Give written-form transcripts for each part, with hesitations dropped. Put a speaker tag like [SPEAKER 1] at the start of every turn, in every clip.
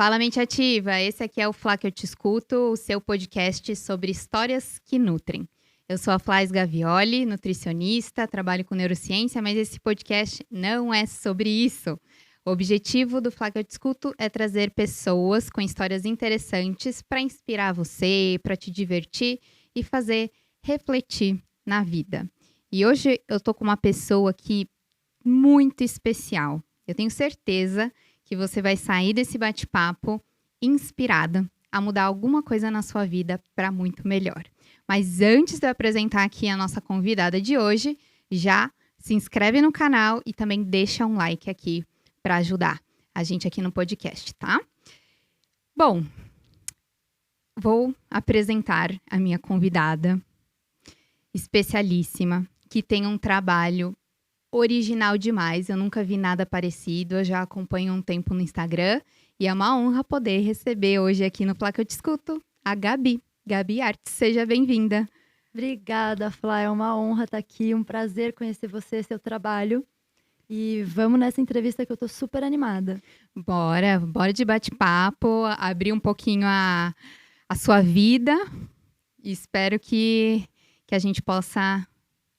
[SPEAKER 1] Fala, mente ativa! Esse aqui é o Flá que eu te escuto, o seu podcast sobre histórias que nutrem. Eu sou a Flás Gavioli, nutricionista, trabalho com neurociência, mas esse podcast não é sobre isso. O objetivo do Flá que eu te escuto é trazer pessoas com histórias interessantes para inspirar você, para te divertir e fazer refletir na vida. E hoje eu tô com uma pessoa aqui muito especial. Eu tenho certeza que você vai sair desse bate-papo inspirada a mudar alguma coisa na sua vida para muito melhor. Mas antes de eu apresentar aqui a nossa convidada de hoje, já se inscreve no canal e também deixa um like aqui para ajudar a gente aqui no podcast, tá? Bom, vou apresentar a minha convidada especialíssima, que tem um trabalho original demais. Eu nunca vi nada parecido, eu já acompanho um tempo no Instagram e é uma honra poder receber hoje aqui no Flá que eu te escuto a Gabi Artes. Seja bem-vinda.
[SPEAKER 2] Obrigada, Flá, é uma honra estar aqui, um prazer conhecer você, seu trabalho. E vamos nessa entrevista que eu tô super animada.
[SPEAKER 1] Bora de bate-papo, abrir um pouquinho a sua vida e espero que a gente possa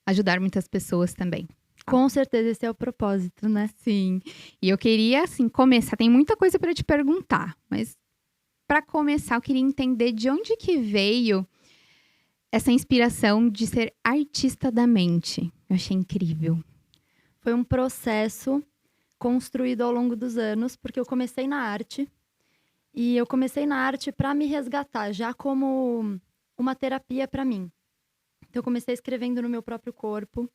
[SPEAKER 1] ajudar muitas pessoas também.
[SPEAKER 2] Com certeza, esse é o propósito, né?
[SPEAKER 1] Sim. E eu queria, assim, começar. Tem muita coisa para te perguntar, mas para começar, eu queria entender de onde que veio essa inspiração de ser artista da mente. Eu achei incrível.
[SPEAKER 2] Foi um processo construído ao longo dos anos, porque eu comecei na arte. E eu comecei na arte para me resgatar, já como uma terapia para mim. Então, eu comecei escrevendo no meu próprio corpo.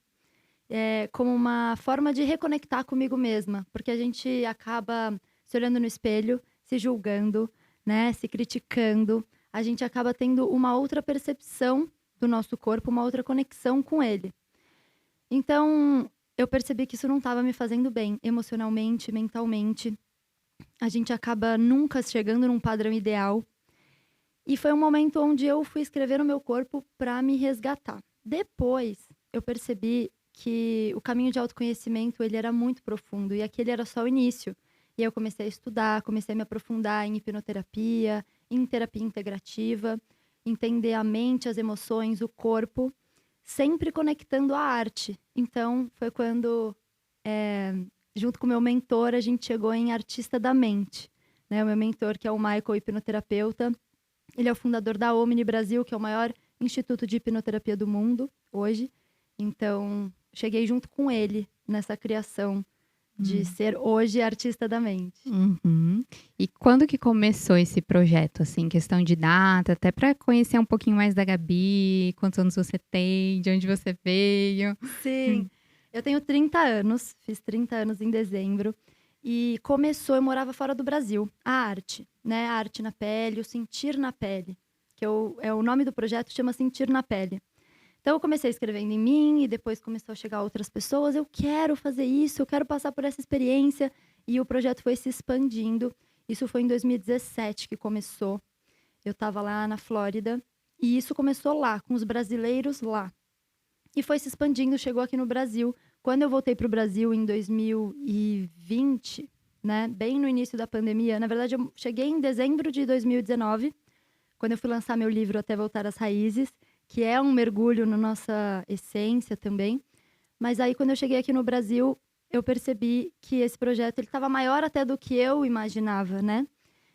[SPEAKER 2] Como uma forma de reconectar comigo mesma, porque a gente acaba se olhando no espelho, se julgando, né, se criticando, a gente acaba tendo uma outra percepção do nosso corpo, uma outra conexão com ele. Então, eu percebi que isso não estava me fazendo bem, emocionalmente, mentalmente. A gente acaba nunca chegando num padrão ideal. E foi um momento onde eu fui escrever no meu corpo para me resgatar. Depois, eu percebi que o caminho de autoconhecimento, ele era muito profundo e aquele era só o início. E aí eu comecei a estudar, comecei a me aprofundar em hipnoterapia, em terapia integrativa, entender a mente, as emoções, o corpo, sempre conectando a arte. Então, foi quando, junto com o meu mentor, a gente chegou em Artista da Mente. Né? O meu mentor, que é o Michael, hipnoterapeuta, ele é o fundador da Omni Brasil, que é o maior instituto de hipnoterapia do mundo, hoje. Então, cheguei junto com ele nessa criação de ser hoje artista da mente.
[SPEAKER 1] Uhum. E quando que começou esse projeto, assim, questão de data, até para conhecer um pouquinho mais da Gabi, quantos anos você tem, de onde você veio?
[SPEAKER 2] Sim, eu tenho 30 anos, fiz 30 anos em dezembro. E começou, eu morava fora do Brasil, a arte, né? A arte na pele, o sentir na pele. O nome do projeto chama Sentir na Pele. Então, eu comecei escrevendo em mim e depois começou a chegar outras pessoas. Eu quero fazer isso, eu quero passar por essa experiência. E o projeto foi se expandindo. Isso foi em 2017 que começou. Eu estava lá na Flórida e isso começou lá, com os brasileiros lá. E foi se expandindo, chegou aqui no Brasil. Quando eu voltei para o Brasil em 2020, né, bem no início da pandemia, na verdade eu cheguei em dezembro de 2019, quando eu fui lançar meu livro Até Voltar às Raízes, que é um mergulho na nossa essência também. Mas aí, quando eu cheguei aqui no Brasil, eu percebi que esse projeto estava maior até do que eu imaginava, né?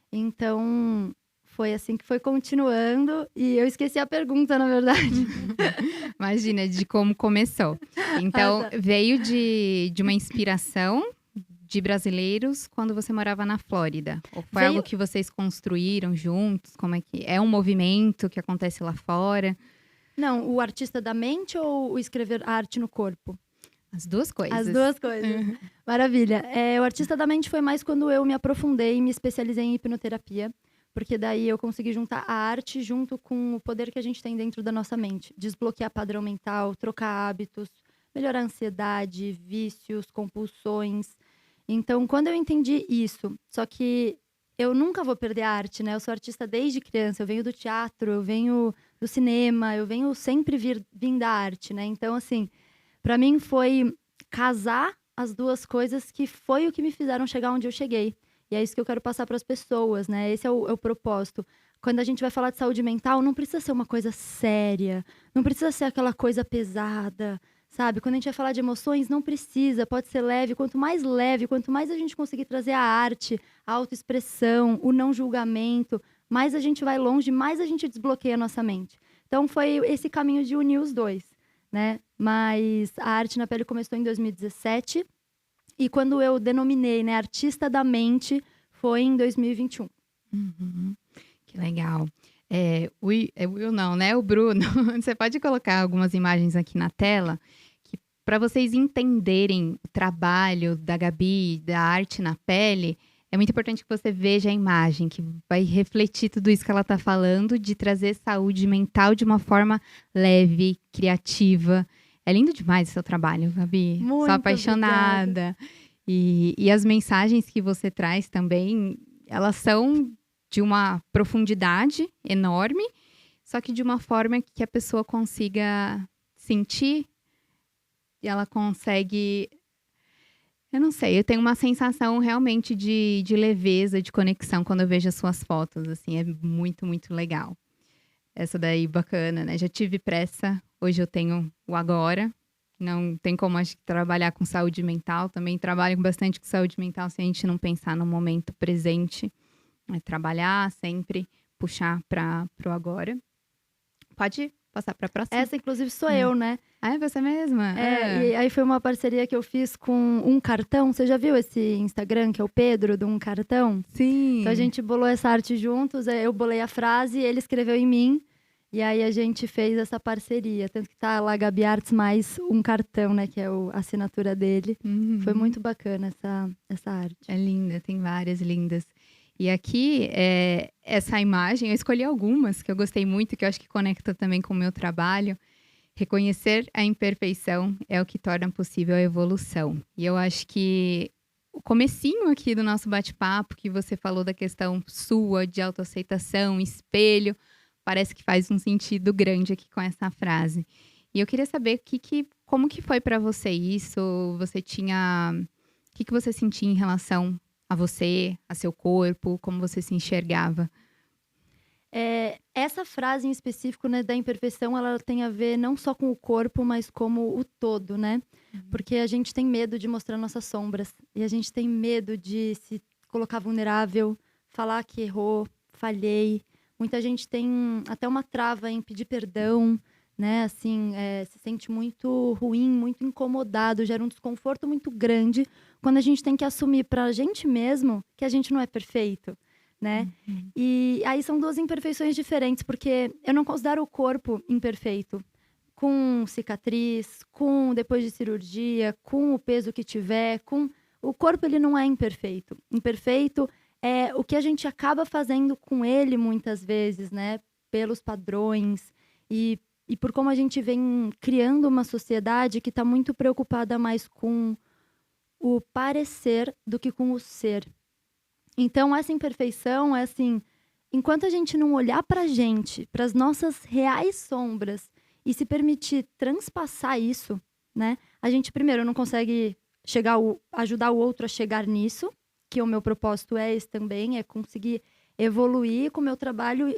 [SPEAKER 2] Então, foi assim que foi continuando. E eu esqueci a pergunta, na verdade.
[SPEAKER 1] Imagina, de como começou. Então, veio de uma inspiração de brasileiros quando você morava na Flórida? Ou foi algo que vocês construíram juntos? Como é que é um movimento que acontece lá fora?
[SPEAKER 2] Não, o artista da mente ou o escrever arte no corpo?
[SPEAKER 1] As duas coisas.
[SPEAKER 2] As duas coisas. Uhum. Maravilha. O artista da mente foi mais quando eu me aprofundei e me especializei em hipnoterapia. Porque daí eu consegui juntar a arte junto com o poder que a gente tem dentro da nossa mente. Desbloquear padrão mental, trocar hábitos, melhorar a ansiedade, vícios, compulsões. Então, quando eu entendi isso, só que eu nunca vou perder a arte, né? Eu sou artista desde criança, eu venho do teatro, eu venho do cinema, eu venho sempre vindo da arte, né? Então, assim, para mim foi casar as duas coisas que foi o que me fizeram chegar onde eu cheguei. E é isso que eu quero passar para as pessoas, né? Esse é o propósito. Quando a gente vai falar de saúde mental, não precisa ser uma coisa séria, não precisa ser aquela coisa pesada, sabe? Quando a gente vai falar de emoções, não precisa, pode ser leve. Quanto mais a gente conseguir trazer a arte, a autoexpressão, o não julgamento, mais a gente vai longe, mais a gente desbloqueia a nossa mente. Então, foi esse caminho de unir os dois, né? Mas a Arte na Pele começou em 2017 e quando eu denominei, né, Artista da Mente, foi em 2021.
[SPEAKER 1] Uhum. Que legal. O Will não, né? O Bruno. Você pode colocar algumas imagens aqui na tela que para vocês entenderem o trabalho da Gabi, da Arte na Pele, é muito importante que você veja a imagem, que vai refletir tudo isso que ela está falando, de trazer saúde mental de uma forma leve, criativa. É lindo demais o seu trabalho, Gabi.
[SPEAKER 2] Muito
[SPEAKER 1] Sou apaixonada. E as mensagens que você traz também, elas são de uma profundidade enorme, só que de uma forma que a pessoa consiga sentir e ela consegue... Eu não sei, eu tenho uma sensação realmente de leveza, de conexão quando eu vejo as suas fotos, assim, é muito, muito legal. Essa daí, bacana, né? Já tive pressa, hoje eu tenho o agora. Não tem como, acho que, trabalhar com saúde mental. Também trabalho bastante com saúde mental se a gente não pensar no momento presente. É trabalhar sempre, puxar para o agora. Pode passar para a próxima?
[SPEAKER 2] Essa, inclusive, sou eu, né?
[SPEAKER 1] Ah, é você mesma?
[SPEAKER 2] E aí foi uma parceria que eu fiz com Um Cartão. Você já viu esse Instagram, que é o Pedro, do Um Cartão?
[SPEAKER 1] Sim.
[SPEAKER 2] Então a gente bolou essa arte juntos, eu bolei a frase, ele escreveu em mim. E aí a gente fez essa parceria. Tanto que tá lá Gabi Arts mais Um Cartão, né? Que é a assinatura dele.
[SPEAKER 1] Uhum.
[SPEAKER 2] Foi muito bacana essa arte.
[SPEAKER 1] É linda, tem várias lindas. E aqui, essa imagem, eu escolhi algumas que eu gostei muito, que eu acho que conecta também com o meu trabalho. Reconhecer a imperfeição é o que torna possível a evolução. E eu acho que o comecinho aqui do nosso bate-papo, que você falou da questão sua, de autoaceitação, espelho, parece que faz um sentido grande aqui com essa frase. E eu queria saber como que foi para você isso? Você tinha... O que você sentia em relação a você, a seu corpo? Como você se enxergava?
[SPEAKER 2] Essa frase em específico, né, da imperfeição, ela tem a ver não só com o corpo, mas como o todo, né? Porque a gente tem medo de mostrar nossas sombras. E a gente tem medo de se colocar vulnerável, falar que errou, falhei. Muita gente tem até uma trava em pedir perdão, né? Assim, se sente muito ruim, muito incomodado, gera um desconforto muito grande quando a gente tem que assumir pra gente mesmo que a gente não é perfeito, né?
[SPEAKER 1] Uhum.
[SPEAKER 2] E aí são duas imperfeições diferentes, porque eu não considero o corpo imperfeito. Com cicatriz, com depois de cirurgia, com o peso que tiver, o corpo ele não é imperfeito. Imperfeito é o que a gente acaba fazendo com ele muitas vezes, né? Pelos padrões e por como a gente vem criando uma sociedade que está muito preocupada mais com o parecer do que com o ser. Então, essa imperfeição é assim, enquanto a gente não olhar pra gente, para as nossas reais sombras e se permitir transpassar isso, né? A gente, primeiro, não consegue ajudar o outro a chegar nisso, que o meu propósito é esse também, é conseguir evoluir com o meu trabalho,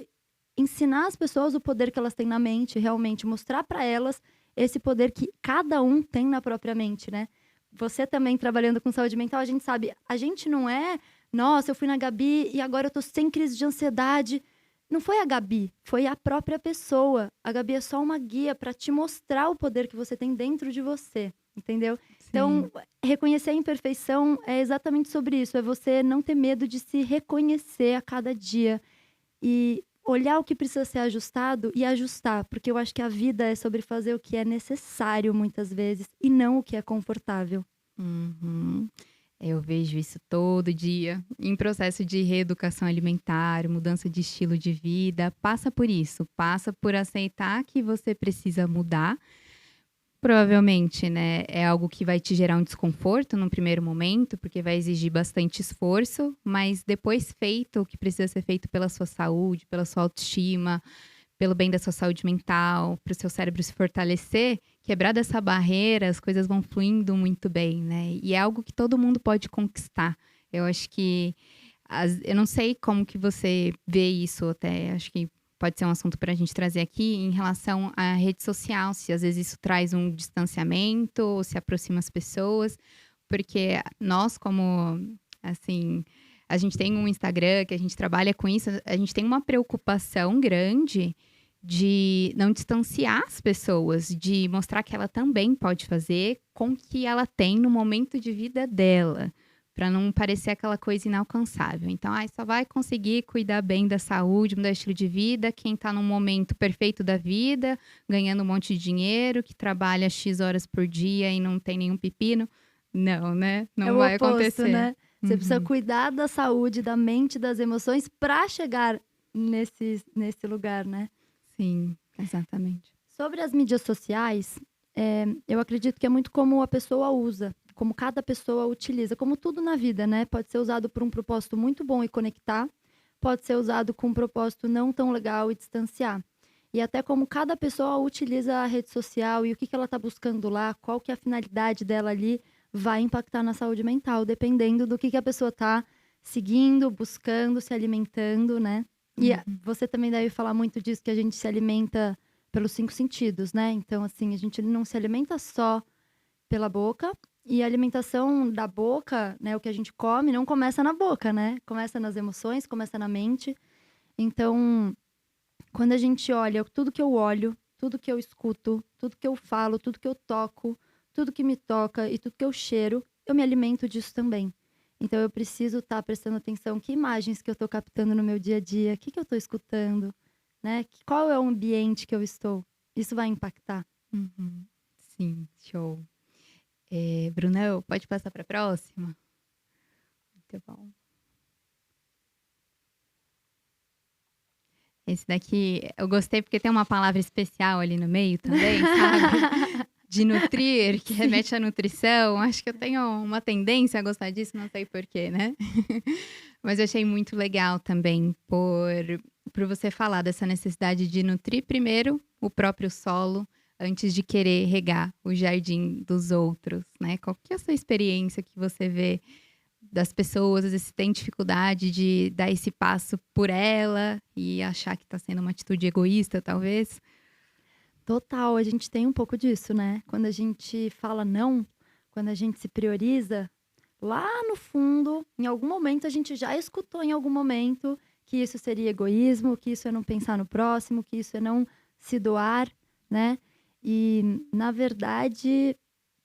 [SPEAKER 2] ensinar as pessoas o poder que elas têm na mente, realmente mostrar para elas esse poder que cada um tem na própria mente, né? Você também trabalhando com saúde mental, a gente sabe, a gente não é, nossa, eu fui na Gabi e agora eu tô sem crise de ansiedade. Não foi a Gabi, foi a própria pessoa. A Gabi é só uma guia para te mostrar o poder que você tem dentro de você, entendeu?
[SPEAKER 1] Sim.
[SPEAKER 2] Então, reconhecer a imperfeição é exatamente sobre isso. É você não ter medo de se reconhecer a cada dia e olhar o que precisa ser ajustado e ajustar. Porque eu acho que a vida é sobre fazer o que é necessário muitas vezes e não o que é confortável.
[SPEAKER 1] Uhum. Eu vejo isso todo dia, em processo de reeducação alimentar, mudança de estilo de vida, passa por isso, passa por aceitar que você precisa mudar. Provavelmente, né, é algo que vai te gerar um desconforto num primeiro momento, porque vai exigir bastante esforço, mas depois feito, o que precisa ser feito pela sua saúde, pela sua autoestima, pelo bem da sua saúde mental, para o seu cérebro se fortalecer, quebrar dessa barreira, as coisas vão fluindo muito bem, né? E é algo que todo mundo pode conquistar. Eu acho que Eu não sei como que você vê isso, até acho que pode ser um assunto para a gente trazer aqui, em relação à rede social, se às vezes isso traz um distanciamento, ou se aproxima as pessoas, porque nós, como, assim, a gente tem um Instagram que a gente trabalha com isso, a gente tem uma preocupação grande de não distanciar as pessoas, de mostrar que ela também pode fazer com o que ela tem no momento de vida dela, para não parecer aquela coisa inalcançável. Então, só vai conseguir cuidar bem da saúde, mudar o estilo de vida, quem está num momento perfeito da vida, ganhando um monte de dinheiro, que trabalha X horas por dia e não tem nenhum pepino. Não, né? Não vai
[SPEAKER 2] oposto,
[SPEAKER 1] acontecer.
[SPEAKER 2] Né? Você precisa cuidar da saúde, da mente, das emoções para chegar nesse lugar, né?
[SPEAKER 1] Sim, exatamente.
[SPEAKER 2] Sobre as mídias sociais, eu acredito que é muito como a pessoa usa, como cada pessoa utiliza, como tudo na vida, né? Pode ser usado por um propósito muito bom e conectar, pode ser usado com um propósito não tão legal e distanciar. E até como cada pessoa utiliza a rede social e o que ela está buscando lá, qual que é a finalidade dela ali, vai impactar na saúde mental, dependendo do que a pessoa está seguindo, buscando, se alimentando, né? E você também deve falar muito disso, que a gente se alimenta pelos 5 sentidos, né? Então, assim, a gente não se alimenta só pela boca. E a alimentação da boca, né? O que a gente come, não começa na boca, né? Começa nas emoções, começa na mente. Então, quando a gente olha tudo que eu olho, tudo que eu escuto, tudo que eu falo, tudo que eu toco, tudo que me toca e tudo que eu cheiro, eu me alimento disso também. Então, eu preciso estar prestando atenção que imagens que eu estou captando no meu dia a dia, o que eu estou escutando, né? Qual é o ambiente que eu estou? Isso vai impactar.
[SPEAKER 1] Sim, show. Brunão, pode passar para a próxima? Muito bom. Esse daqui, eu gostei porque tem uma palavra especial ali no meio também, sabe? De nutrir, que remete à nutrição. Acho que eu tenho uma tendência a gostar disso, não sei porquê, né? Mas eu achei muito legal também por você falar dessa necessidade de nutrir primeiro o próprio solo antes de querer regar o jardim dos outros, né? Qual que é a sua experiência que você vê das pessoas, às vezes tem dificuldade de dar esse passo por ela e achar que está sendo uma atitude egoísta, talvez?
[SPEAKER 2] Total, a gente tem um pouco disso, né? Quando a gente fala não, quando a gente se prioriza, lá no fundo, em algum momento, a gente já escutou em algum momento que isso seria egoísmo, que isso é não pensar no próximo, que isso é não se doar, né? E, na verdade,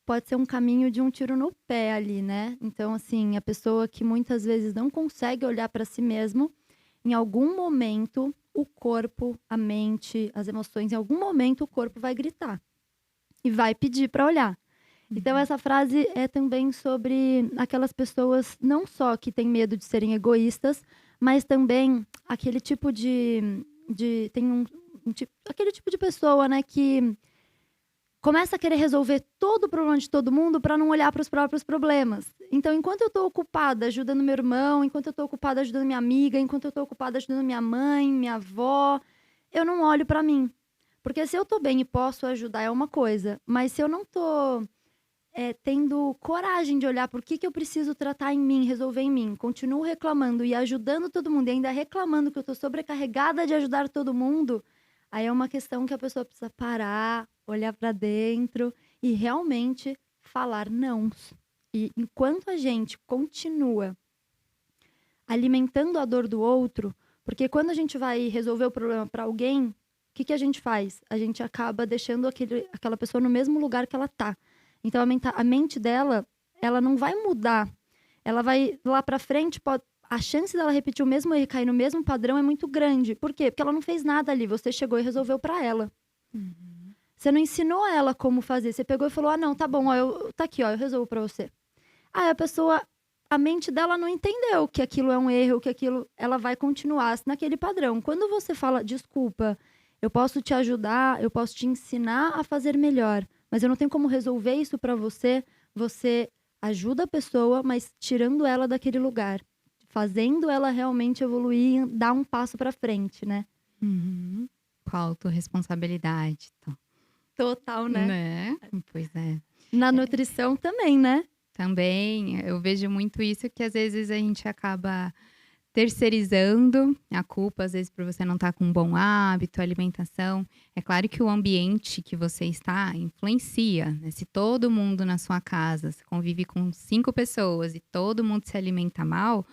[SPEAKER 2] pode ser um caminho de um tiro no pé ali, né? Então, assim, a pessoa que muitas vezes não consegue olhar para si mesmo, em algum momento, o corpo, a mente, as emoções, em algum momento o corpo vai gritar e vai pedir para olhar. Então, essa frase é também sobre aquelas pessoas não só que têm medo de serem egoístas, mas também aquele tipo aquele tipo de pessoa, né, que começa a querer resolver todo o problema de todo mundo para não olhar para os próprios problemas. Então, enquanto eu estou ocupada ajudando meu irmão, enquanto eu estou ocupada ajudando minha amiga, enquanto eu estou ocupada ajudando minha mãe, minha avó, eu não olho para mim. Porque se eu estou bem e posso ajudar é uma coisa, mas se eu não estou tendo coragem de olhar por que eu preciso tratar em mim, resolver em mim, continuo reclamando e ajudando todo mundo e ainda reclamando que eu estou sobrecarregada de ajudar todo mundo, aí é uma questão que a pessoa precisa parar, olhar para dentro e realmente falar não. E enquanto a gente continua alimentando a dor do outro, porque quando a gente vai resolver o problema para alguém, o que a gente faz? A gente acaba deixando aquela pessoa no mesmo lugar que ela está. Então, a mente dela, ela não vai mudar. Ela vai lá para frente, a chance dela repetir o mesmo erro e cair no mesmo padrão é muito grande. Por quê? Porque ela não fez nada ali. Você chegou e resolveu para ela. Você não ensinou ela como fazer. Você pegou e falou, não, tá bom, tá aqui, eu resolvo para você. Aí a mente dela não entendeu que aquilo é um erro, que aquilo, ela vai continuar naquele padrão. Quando você fala, desculpa, eu posso te ajudar, eu posso te ensinar a fazer melhor, mas eu não tenho como resolver isso para você, você ajuda a pessoa, mas tirando ela daquele lugar, fazendo ela realmente evoluir, dar um passo para frente, né?
[SPEAKER 1] Com a autorresponsabilidade.
[SPEAKER 2] Total, né?
[SPEAKER 1] Né? Pois é.
[SPEAKER 2] Na nutrição também, né?
[SPEAKER 1] Também, eu vejo muito isso, que às vezes a gente acaba terceirizando a culpa, às vezes, por você não estar com um bom hábito, alimentação. É claro que o ambiente que você está influencia, né? Se todo mundo na sua casa, você convive com 5 pessoas e todo mundo se alimenta mal,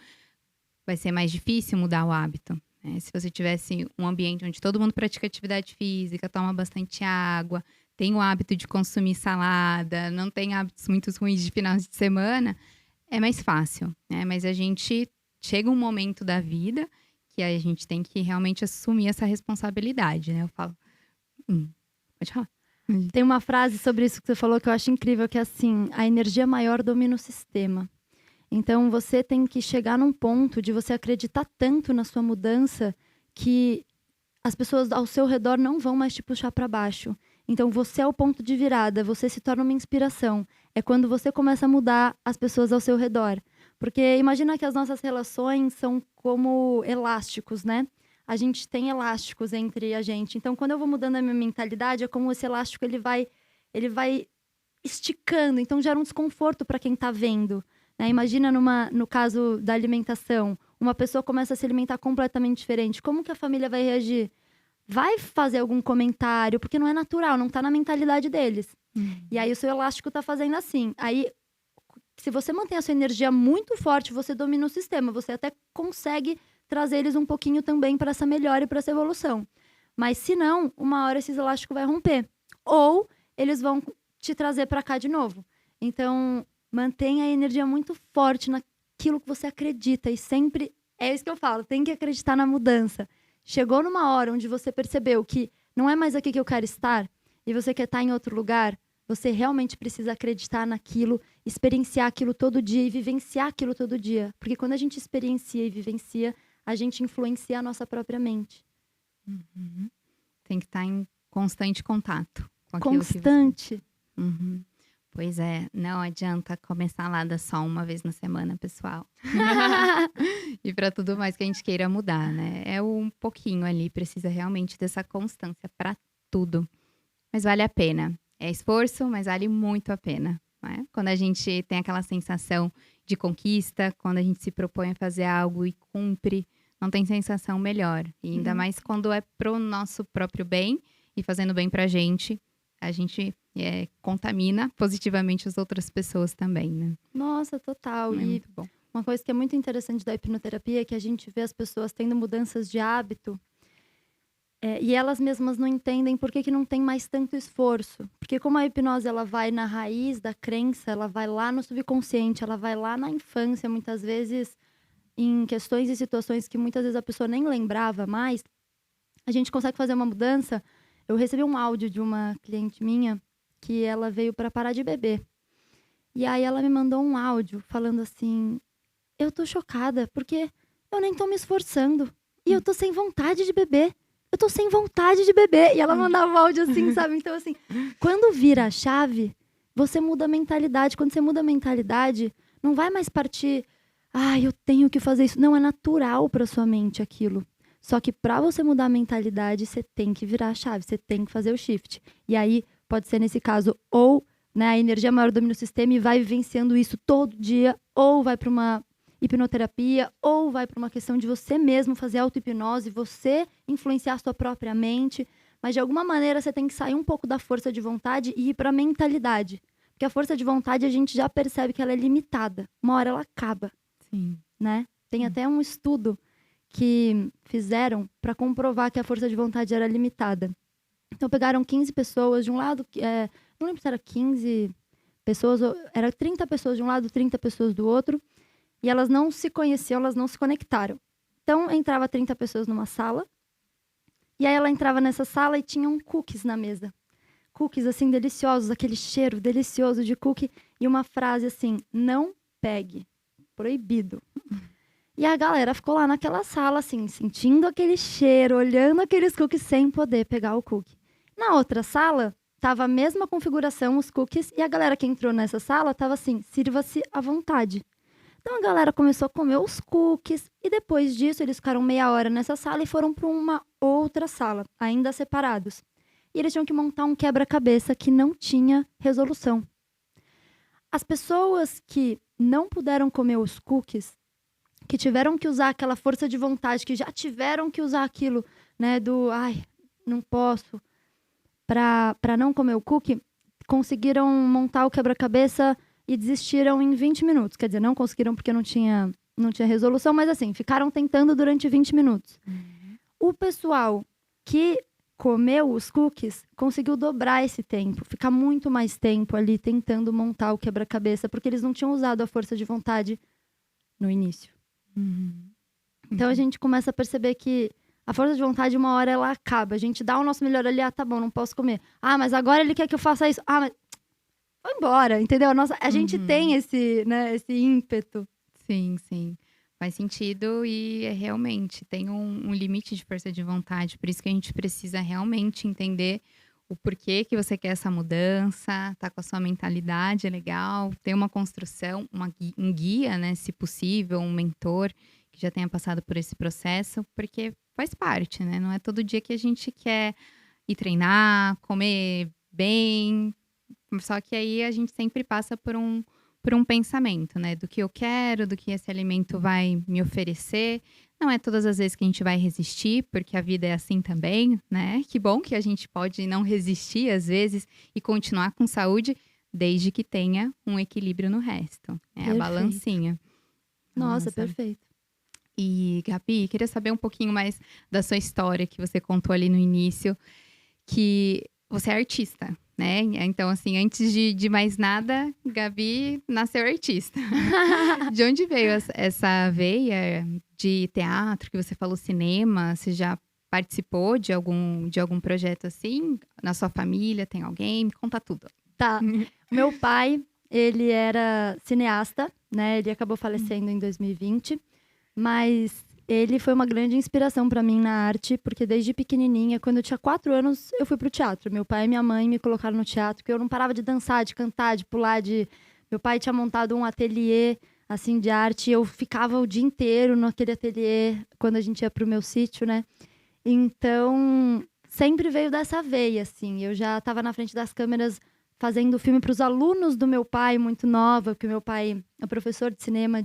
[SPEAKER 1] vai ser mais difícil mudar o hábito, né? Se você tivesse um ambiente onde todo mundo pratica atividade física, toma bastante água, tem o hábito de consumir salada, não tem hábitos muito ruins de final de semana, é mais fácil, né? Mas a gente chega um momento da vida que a gente tem que realmente assumir essa responsabilidade, né? Eu falo, pode falar.
[SPEAKER 2] Tem uma frase sobre isso que você falou que eu acho incrível, que é assim: a energia maior domina o sistema. Então, você tem que chegar num ponto de você acreditar tanto na sua mudança que as pessoas ao seu redor não vão mais te puxar para baixo. Então, você é o ponto de virada, você se torna uma inspiração. É quando você começa a mudar as pessoas ao seu redor. Porque imagina que as nossas relações são como elásticos, né? A gente tem elásticos entre a gente. Então, quando eu vou mudando a minha mentalidade, é como esse elástico ele vai esticando. Então, gera um desconforto para quem está vendo, né? Imagina no caso da alimentação, uma pessoa começa a se alimentar completamente diferente. Como que a família vai reagir? Vai fazer algum comentário, porque não é natural, não tá na mentalidade deles. E aí o seu elástico tá fazendo assim. Aí, se você mantém a sua energia muito forte, você domina o sistema. Você até consegue trazer eles um pouquinho também para essa melhora e para essa evolução. Mas se não, uma hora esses elásticos vai romper. Ou eles vão te trazer para cá de novo. Então, mantenha a energia muito forte naquilo que você acredita. E sempre, é isso que eu falo, tem que acreditar na mudança. Chegou numa hora onde você percebeu que não é mais aqui que eu quero estar e você quer estar em outro lugar, você realmente precisa acreditar naquilo, experienciar aquilo todo dia e vivenciar aquilo todo dia. Porque quando a gente experiencia e vivencia, a gente influencia a nossa própria mente.
[SPEAKER 1] Tem que estar em constante contato com aquilo
[SPEAKER 2] Constante.
[SPEAKER 1] que você... Pois é, não adianta comer salada só uma vez na semana, pessoal. E para tudo mais que a gente queira mudar, né? É um pouquinho ali, precisa realmente dessa constância para tudo. Mas vale a pena. É esforço, mas vale muito a pena, né? Quando a gente tem aquela sensação de conquista, quando a gente se propõe a fazer algo e cumpre, não tem sensação melhor. E ainda mais quando é pro nosso próprio bem e fazendo bem pra gente, a gente contamina positivamente as outras pessoas também, né?
[SPEAKER 2] Nossa, total.
[SPEAKER 1] É
[SPEAKER 2] E
[SPEAKER 1] muito bom.
[SPEAKER 2] uma coisa que é muito interessante da hipnoterapia é que a gente vê as pessoas tendo mudanças de hábito e elas mesmas não entendem por que não tem mais tanto esforço. Porque como a hipnose ela vai na raiz da crença, ela vai lá no subconsciente, ela vai lá na infância, muitas vezes em questões e situações que muitas vezes a pessoa nem lembrava mais, a gente consegue fazer uma mudança. Eu recebi um áudio de uma cliente minha que ela veio para parar de beber. E aí ela me mandou um áudio falando assim: eu tô chocada, porque eu nem tô me esforçando. E eu tô sem vontade de beber. Eu tô sem vontade de beber. E ela mandava o áudio assim, sabe? Então, assim, quando vira a chave, você muda a mentalidade. Quando você muda a mentalidade, não vai mais partir... eu tenho que fazer isso. Não, é natural pra sua mente aquilo. Só que pra você mudar a mentalidade, você tem que virar a chave. Você tem que fazer o shift. E aí, pode ser nesse caso, ou... né, a energia maior domina o sistema e vai vivenciando isso todo dia, ou vai para uma hipnoterapia, ou vai para uma questão de você mesmo fazer auto-hipnose, você influenciar a sua própria mente, mas de alguma maneira você tem que sair um pouco da força de vontade e ir para a mentalidade. Porque a força de vontade a gente já percebe que ela é limitada. Uma hora ela acaba.
[SPEAKER 1] Sim.
[SPEAKER 2] Né? Tem até um estudo que fizeram para comprovar que a força de vontade era limitada. Então pegaram 15 pessoas de um lado, não lembro se era 15 pessoas, era 30 pessoas de um lado, 30 pessoas do outro, e elas não se conheciam, elas não se conectaram. Então entrava 30 pessoas numa sala, e aí ela entrava nessa sala e tinham cookies na mesa. Cookies assim deliciosos, aquele cheiro delicioso de cookie, e uma frase assim: não pegue, proibido. E a galera ficou lá naquela sala, assim, sentindo aquele cheiro, olhando aqueles cookies sem poder pegar o cookie. Na outra sala, tava a mesma configuração, os cookies, e a galera que entrou nessa sala tava assim: sirva-se à vontade. Então a galera começou a comer os cookies, e depois disso eles ficaram meia hora nessa sala e foram para uma outra sala, ainda separados. E eles tinham que montar um quebra-cabeça que não tinha resolução. As pessoas que não puderam comer os cookies que tiveram que usar aquela força de vontade, que já tiveram que usar aquilo, né, do, ai, não posso, para não comer o cookie, conseguiram montar o quebra-cabeça e desistiram em 20 minutos. Quer dizer, não conseguiram porque não tinha resolução, mas assim, ficaram tentando durante 20 minutos. O pessoal que comeu os cookies conseguiu dobrar esse tempo, ficar muito mais tempo ali tentando montar o quebra-cabeça, porque eles não tinham usado a força de vontade no início. Então a gente começa a perceber que a força de vontade, uma hora, ela acaba. A gente dá o nosso melhor ali, tá bom, não posso comer. Mas agora ele quer que eu faça isso. Mas vai embora, entendeu? A gente tem esse ímpeto.
[SPEAKER 1] Sim, sim. Faz sentido e realmente tem um limite de força de vontade. Por isso que a gente precisa realmente entender o porquê que você quer essa mudança, tá com a sua mentalidade legal, ter uma construção, um guia, né, se possível, um mentor que já tenha passado por esse processo, porque faz parte, né? Não é todo dia que a gente quer ir treinar, comer bem, só que aí a gente sempre passa por um pensamento, né? Do que eu quero, do que esse alimento vai me oferecer. Não é todas as vezes que a gente vai resistir, porque a vida é assim também, né? Que bom que a gente pode não resistir às vezes e continuar com saúde, desde que tenha um equilíbrio no resto. É a balancinha.
[SPEAKER 2] Nossa, perfeito.
[SPEAKER 1] E, Gabi, queria saber um pouquinho mais da sua história que você contou ali no início, que você é artista, né? Então, assim, antes de mais nada, Gabi nasceu artista. De onde veio essa veia de teatro, que você falou cinema? Você já participou de algum projeto assim? Na sua família tem alguém? Me conta tudo.
[SPEAKER 2] Tá. Meu pai, ele era cineasta, né? Ele acabou falecendo em 2020. Mas ele foi uma grande inspiração para mim na arte, porque desde pequenininha, quando eu tinha 4 anos, eu fui pro teatro. Meu pai e minha mãe me colocaram no teatro, porque eu não parava de dançar, de cantar, de pular, Meu pai tinha montado um ateliê, assim, de arte, e eu ficava o dia inteiro naquele ateliê, quando a gente ia pro meu sítio, né? Então, sempre veio dessa veia, assim. Eu já estava na frente das câmeras fazendo filme para os alunos do meu pai, muito nova, porque meu pai é professor de cinema,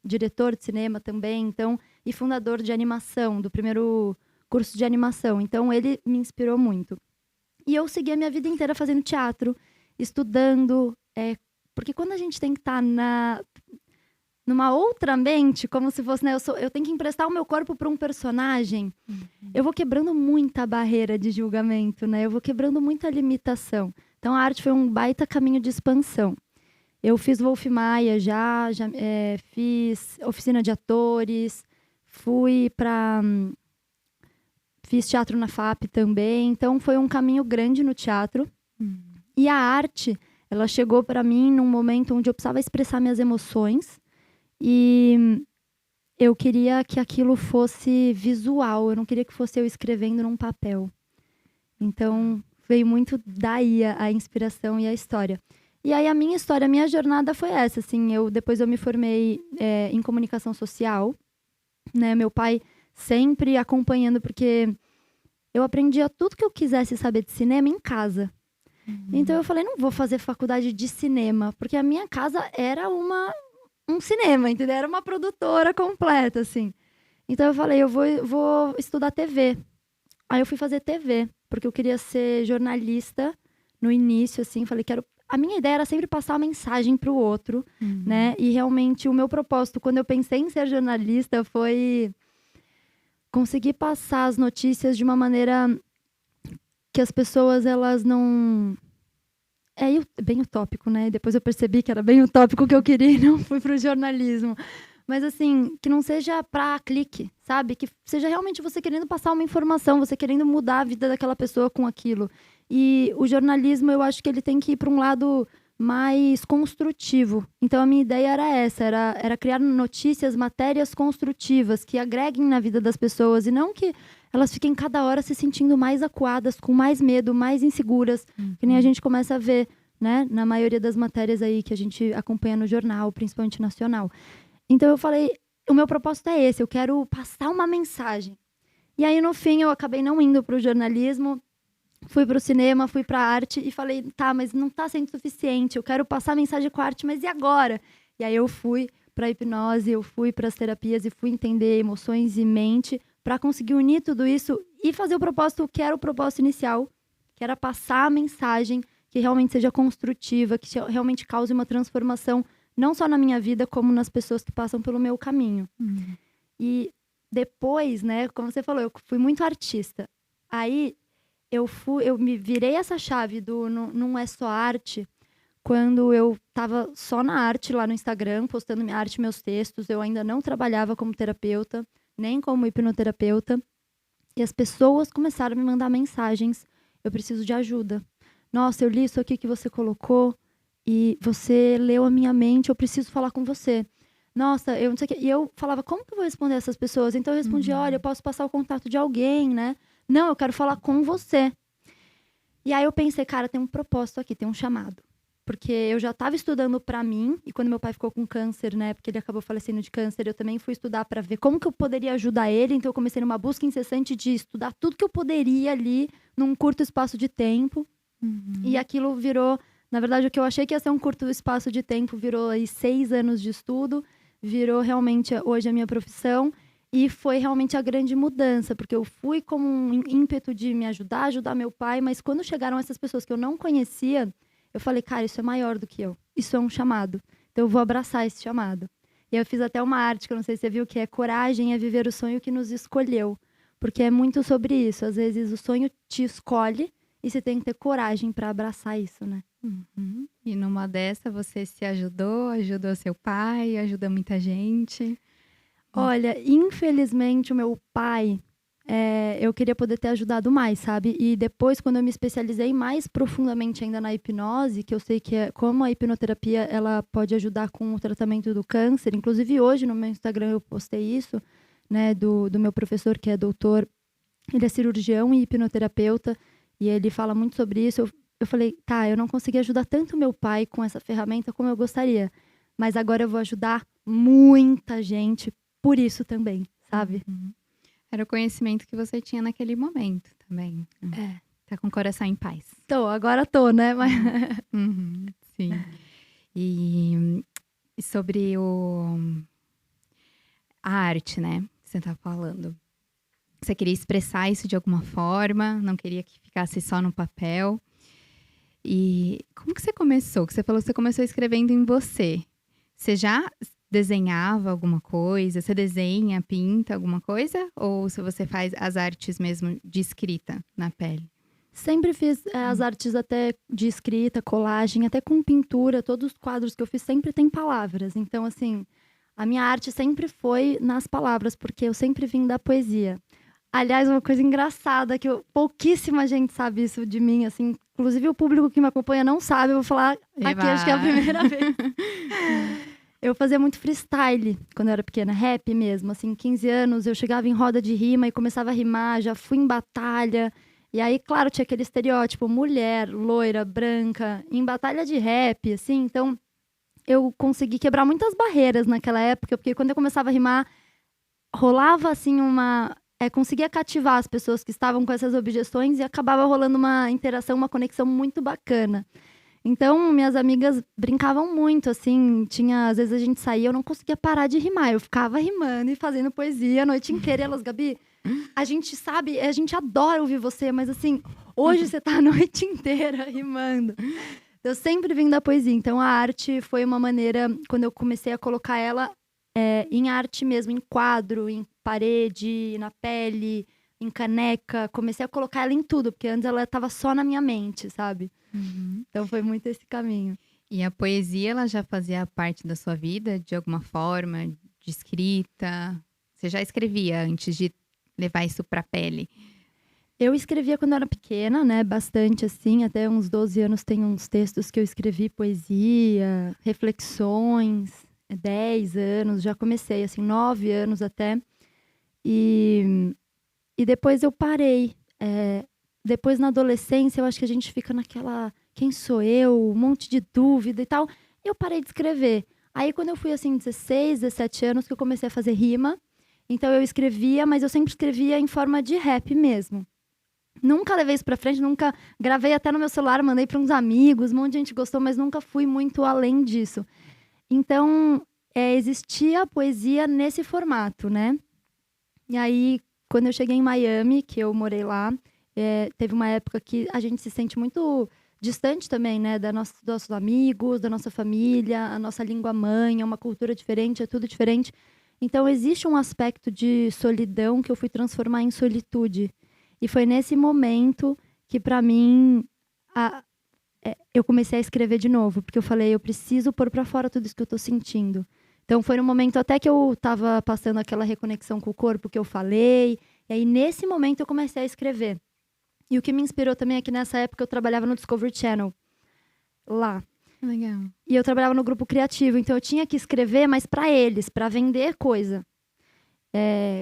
[SPEAKER 2] diretor de cinema também, então, e fundador de animação, do primeiro curso de animação. Então, ele me inspirou muito. E eu segui a minha vida inteira fazendo teatro, estudando, porque quando a gente tem que estar numa outra mente, como se fosse, né, eu tenho que emprestar o meu corpo para um personagem, eu vou quebrando muita barreira de julgamento, né? Eu vou quebrando muita limitação. Então, a arte foi um baita caminho de expansão. Eu fiz Wolf Maia fiz oficina de atores, fiz teatro na FAP também. Então, foi um caminho grande no teatro. E a arte, ela chegou para mim num momento onde eu precisava expressar minhas emoções. E eu queria que aquilo fosse visual. Eu não queria que fosse eu escrevendo num papel. Então, veio muito daí a inspiração e a história. E aí a minha história, a minha jornada foi essa, assim, depois eu me formei em comunicação social, né, meu pai sempre acompanhando, porque eu aprendia tudo que eu quisesse saber de cinema em casa. Então eu falei, não vou fazer faculdade de cinema, porque a minha casa era um cinema, entendeu? Era uma produtora completa, assim. Então eu falei, eu vou estudar TV. Aí eu fui fazer TV, porque eu queria ser jornalista no início, assim, falei, a minha ideia era sempre passar a mensagem para o outro, né? E realmente o meu propósito, quando eu pensei em ser jornalista, foi conseguir passar as notícias de uma maneira que as pessoas, elas não... É bem utópico, né? Depois eu percebi que era bem utópico o que eu queria e não fui pro jornalismo. Mas assim, que não seja pra clique, sabe? Que seja realmente você querendo passar uma informação, você querendo mudar a vida daquela pessoa com aquilo. E o jornalismo, eu acho que ele tem que ir para um lado mais construtivo. Então, a minha ideia era essa, era criar notícias, matérias construtivas, que agreguem na vida das pessoas, e não que elas fiquem cada hora se sentindo mais acuadas, com mais medo, mais inseguras, que nem a gente começa a ver, né? Na maioria das matérias aí que a gente acompanha no jornal, principalmente nacional. Então eu falei, o meu propósito é esse, eu quero passar uma mensagem. E aí no fim eu acabei não indo para o jornalismo, fui para o cinema, fui para a arte e falei, tá, mas não está sendo suficiente, eu quero passar a mensagem com a arte, mas e agora? E aí eu fui para a hipnose, eu fui para as terapias e fui entender emoções e mente para conseguir unir tudo isso e fazer o propósito que era o propósito inicial, que era passar a mensagem que realmente seja construtiva, que realmente cause uma transformação, não só na minha vida, como nas pessoas que passam pelo meu caminho. E depois, né, como você falou, eu fui muito artista. Aí eu me virei essa chave do não é só arte, quando eu tava só na arte lá no Instagram, postando minha arte, meus textos. Eu ainda não trabalhava como terapeuta, nem como hipnoterapeuta. E as pessoas começaram a me mandar mensagens. Eu preciso de ajuda. Nossa, eu li isso aqui que você colocou e você leu a minha mente, eu preciso falar com você. Nossa, eu não sei o que. E eu falava, como que eu vou responder essas pessoas? Então eu respondi, olha, eu posso passar o contato de alguém, né? Não, eu quero falar com você. E aí eu pensei, cara, tem um propósito aqui, tem um chamado. Porque eu já estava estudando para mim, e quando meu pai ficou com câncer, né, porque ele acabou falecendo de câncer, eu também fui estudar para ver como que eu poderia ajudar ele. Então eu comecei numa busca incessante de estudar tudo que eu poderia ali, num curto espaço de tempo. E aquilo virou, na verdade, o que eu achei que ia ser um curto espaço de tempo, virou aí 6 anos de estudo, virou realmente hoje a minha profissão. E foi realmente a grande mudança, porque eu fui com um ímpeto de me ajudar meu pai, mas quando chegaram essas pessoas que eu não conhecia, eu falei, cara, isso é maior do que eu. Isso é um chamado. Então eu vou abraçar esse chamado. E eu fiz até uma arte, que eu não sei se você viu, que é coragem é viver o sonho que nos escolheu. Porque é muito sobre isso. Às vezes o sonho te escolhe e você tem que ter coragem para abraçar isso, né?
[SPEAKER 1] E numa dessa você se ajudou seu pai, ajuda muita gente.
[SPEAKER 2] Olha, infelizmente o meu pai, eu queria poder ter ajudado mais, sabe? E depois, quando eu me especializei mais profundamente ainda na hipnose, que eu sei que como a hipnoterapia ela pode ajudar com o tratamento do câncer. Inclusive hoje no meu Instagram eu postei isso, né? Do meu professor que é doutor, ele é cirurgião e hipnoterapeuta, e ele fala muito sobre isso. Eu falei, tá, eu não consegui ajudar tanto meu pai com essa ferramenta como eu gostaria, mas agora eu vou ajudar muita gente por isso também, sabe?
[SPEAKER 1] Era o conhecimento que você tinha naquele momento também. Tá com o coração em paz.
[SPEAKER 2] Agora tô, né? Mas...
[SPEAKER 1] Sim. E sobre a arte, né? Que você tá falando. Você queria expressar isso de alguma forma, não queria que ficasse só no papel. E como que você começou? Que você falou que você começou escrevendo em você. Você já desenhava alguma coisa? Você desenha, pinta alguma coisa? Ou se você faz as artes mesmo de escrita na pele?
[SPEAKER 2] Sempre fiz as artes até de escrita, colagem, até com pintura. Todos os quadros que eu fiz sempre tem palavras. Então, assim, a minha arte sempre foi nas palavras, porque eu sempre vim da poesia. Aliás, uma coisa engraçada, que pouquíssima gente sabe isso de mim, assim. Inclusive, o público que me acompanha não sabe. Eu vou falar aqui, acho que é a primeira vez. Eu fazia muito freestyle quando eu era pequena, rap mesmo. Assim, 15 anos, eu chegava em roda de rima e começava a rimar. Já fui em batalha. E aí, claro, tinha aquele estereótipo, mulher, loira, branca, em batalha de rap, assim. Então, eu consegui quebrar muitas barreiras naquela época, porque quando eu começava a rimar, rolava, assim, conseguia cativar as pessoas que estavam com essas objeções e acabava rolando uma interação, uma conexão muito bacana. Então, minhas amigas brincavam muito, assim, às vezes a gente saía, eu não conseguia parar de rimar, eu ficava rimando e fazendo poesia a noite inteira, e elas, Gabi, a gente sabe, a gente adora ouvir você, mas assim, hoje você tá a noite inteira rimando. Eu sempre vim da poesia, então a arte foi uma maneira, quando eu comecei a colocar ela em arte mesmo, em quadro, em parede, na pele, em caneca, comecei a colocar ela em tudo, porque antes ela estava só na minha mente, sabe? Então foi muito esse caminho.
[SPEAKER 1] E a poesia, ela já fazia parte da sua vida, de alguma forma, de escrita? Você já escrevia antes de levar isso pra pele?
[SPEAKER 2] Eu escrevia quando eu era pequena, né? Bastante, assim. Até uns 12 anos tem uns textos que eu escrevi, poesia, reflexões. 10 anos, já comecei, assim, 9 anos até. E depois eu parei. Depois, na adolescência, eu acho que a gente fica naquela... Quem sou eu? Um monte de dúvida e tal. Eu parei de escrever. Aí, quando eu fui, assim, 16, 17 anos, que eu comecei a fazer rima. Então, eu escrevia, mas eu sempre escrevia em forma de rap mesmo. Nunca levei isso pra frente, nunca... Gravei até no meu celular, mandei pra uns amigos, um monte de gente gostou, mas nunca fui muito além disso. Então, existia a poesia nesse formato, né? E aí, quando eu cheguei em Miami, que eu morei lá, teve uma época que a gente se sente muito distante também, né? Dos nossos amigos, da nossa família, a nossa língua mãe, é uma cultura diferente, é tudo diferente. Então, existe um aspecto de solidão que eu fui transformar em solitude. E foi nesse momento que, para mim, eu comecei a escrever de novo. Porque eu falei, eu preciso pôr para fora tudo isso que eu tô sentindo. Então, foi no momento até que eu tava passando aquela reconexão com o corpo que eu falei. E aí, nesse momento, eu comecei a escrever. E o que me inspirou também é que nessa época eu trabalhava no Discovery Channel. Lá.
[SPEAKER 1] Legal.
[SPEAKER 2] E eu trabalhava no grupo criativo. Então, eu tinha que escrever, mas para eles, para vender coisa.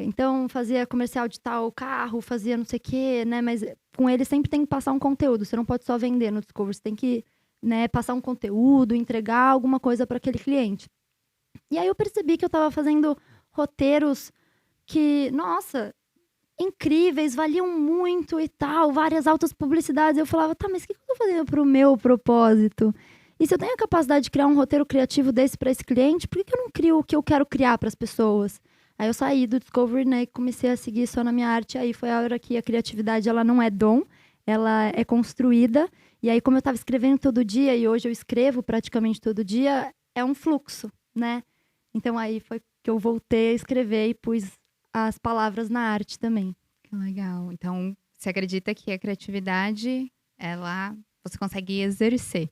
[SPEAKER 2] Então, fazia comercial de tal carro, fazia não sei o quê, né? Mas com eles sempre tem que passar um conteúdo. Você não pode só vender no Discovery. Você tem que, né, passar um conteúdo, entregar alguma coisa para aquele cliente. E aí eu percebi que eu estava fazendo roteiros que, nossa, incríveis, valiam muito e tal, várias altas publicidades. Eu falava, tá, mas o que eu tô fazendo pro meu propósito? E se eu tenho a capacidade de criar um roteiro criativo desse para esse cliente, por que eu não crio o que eu quero criar para as pessoas? Aí eu saí do Discovery, né, e comecei a seguir só na minha arte. Aí foi a hora que a criatividade, ela não é dom, ela é construída. E aí, como eu estava escrevendo todo dia, e hoje eu escrevo praticamente todo dia, é um fluxo, né? Então aí foi que eu voltei a escrever e pus as palavras na arte também.
[SPEAKER 1] Que legal. Então, você acredita que a criatividade, você consegue exercer?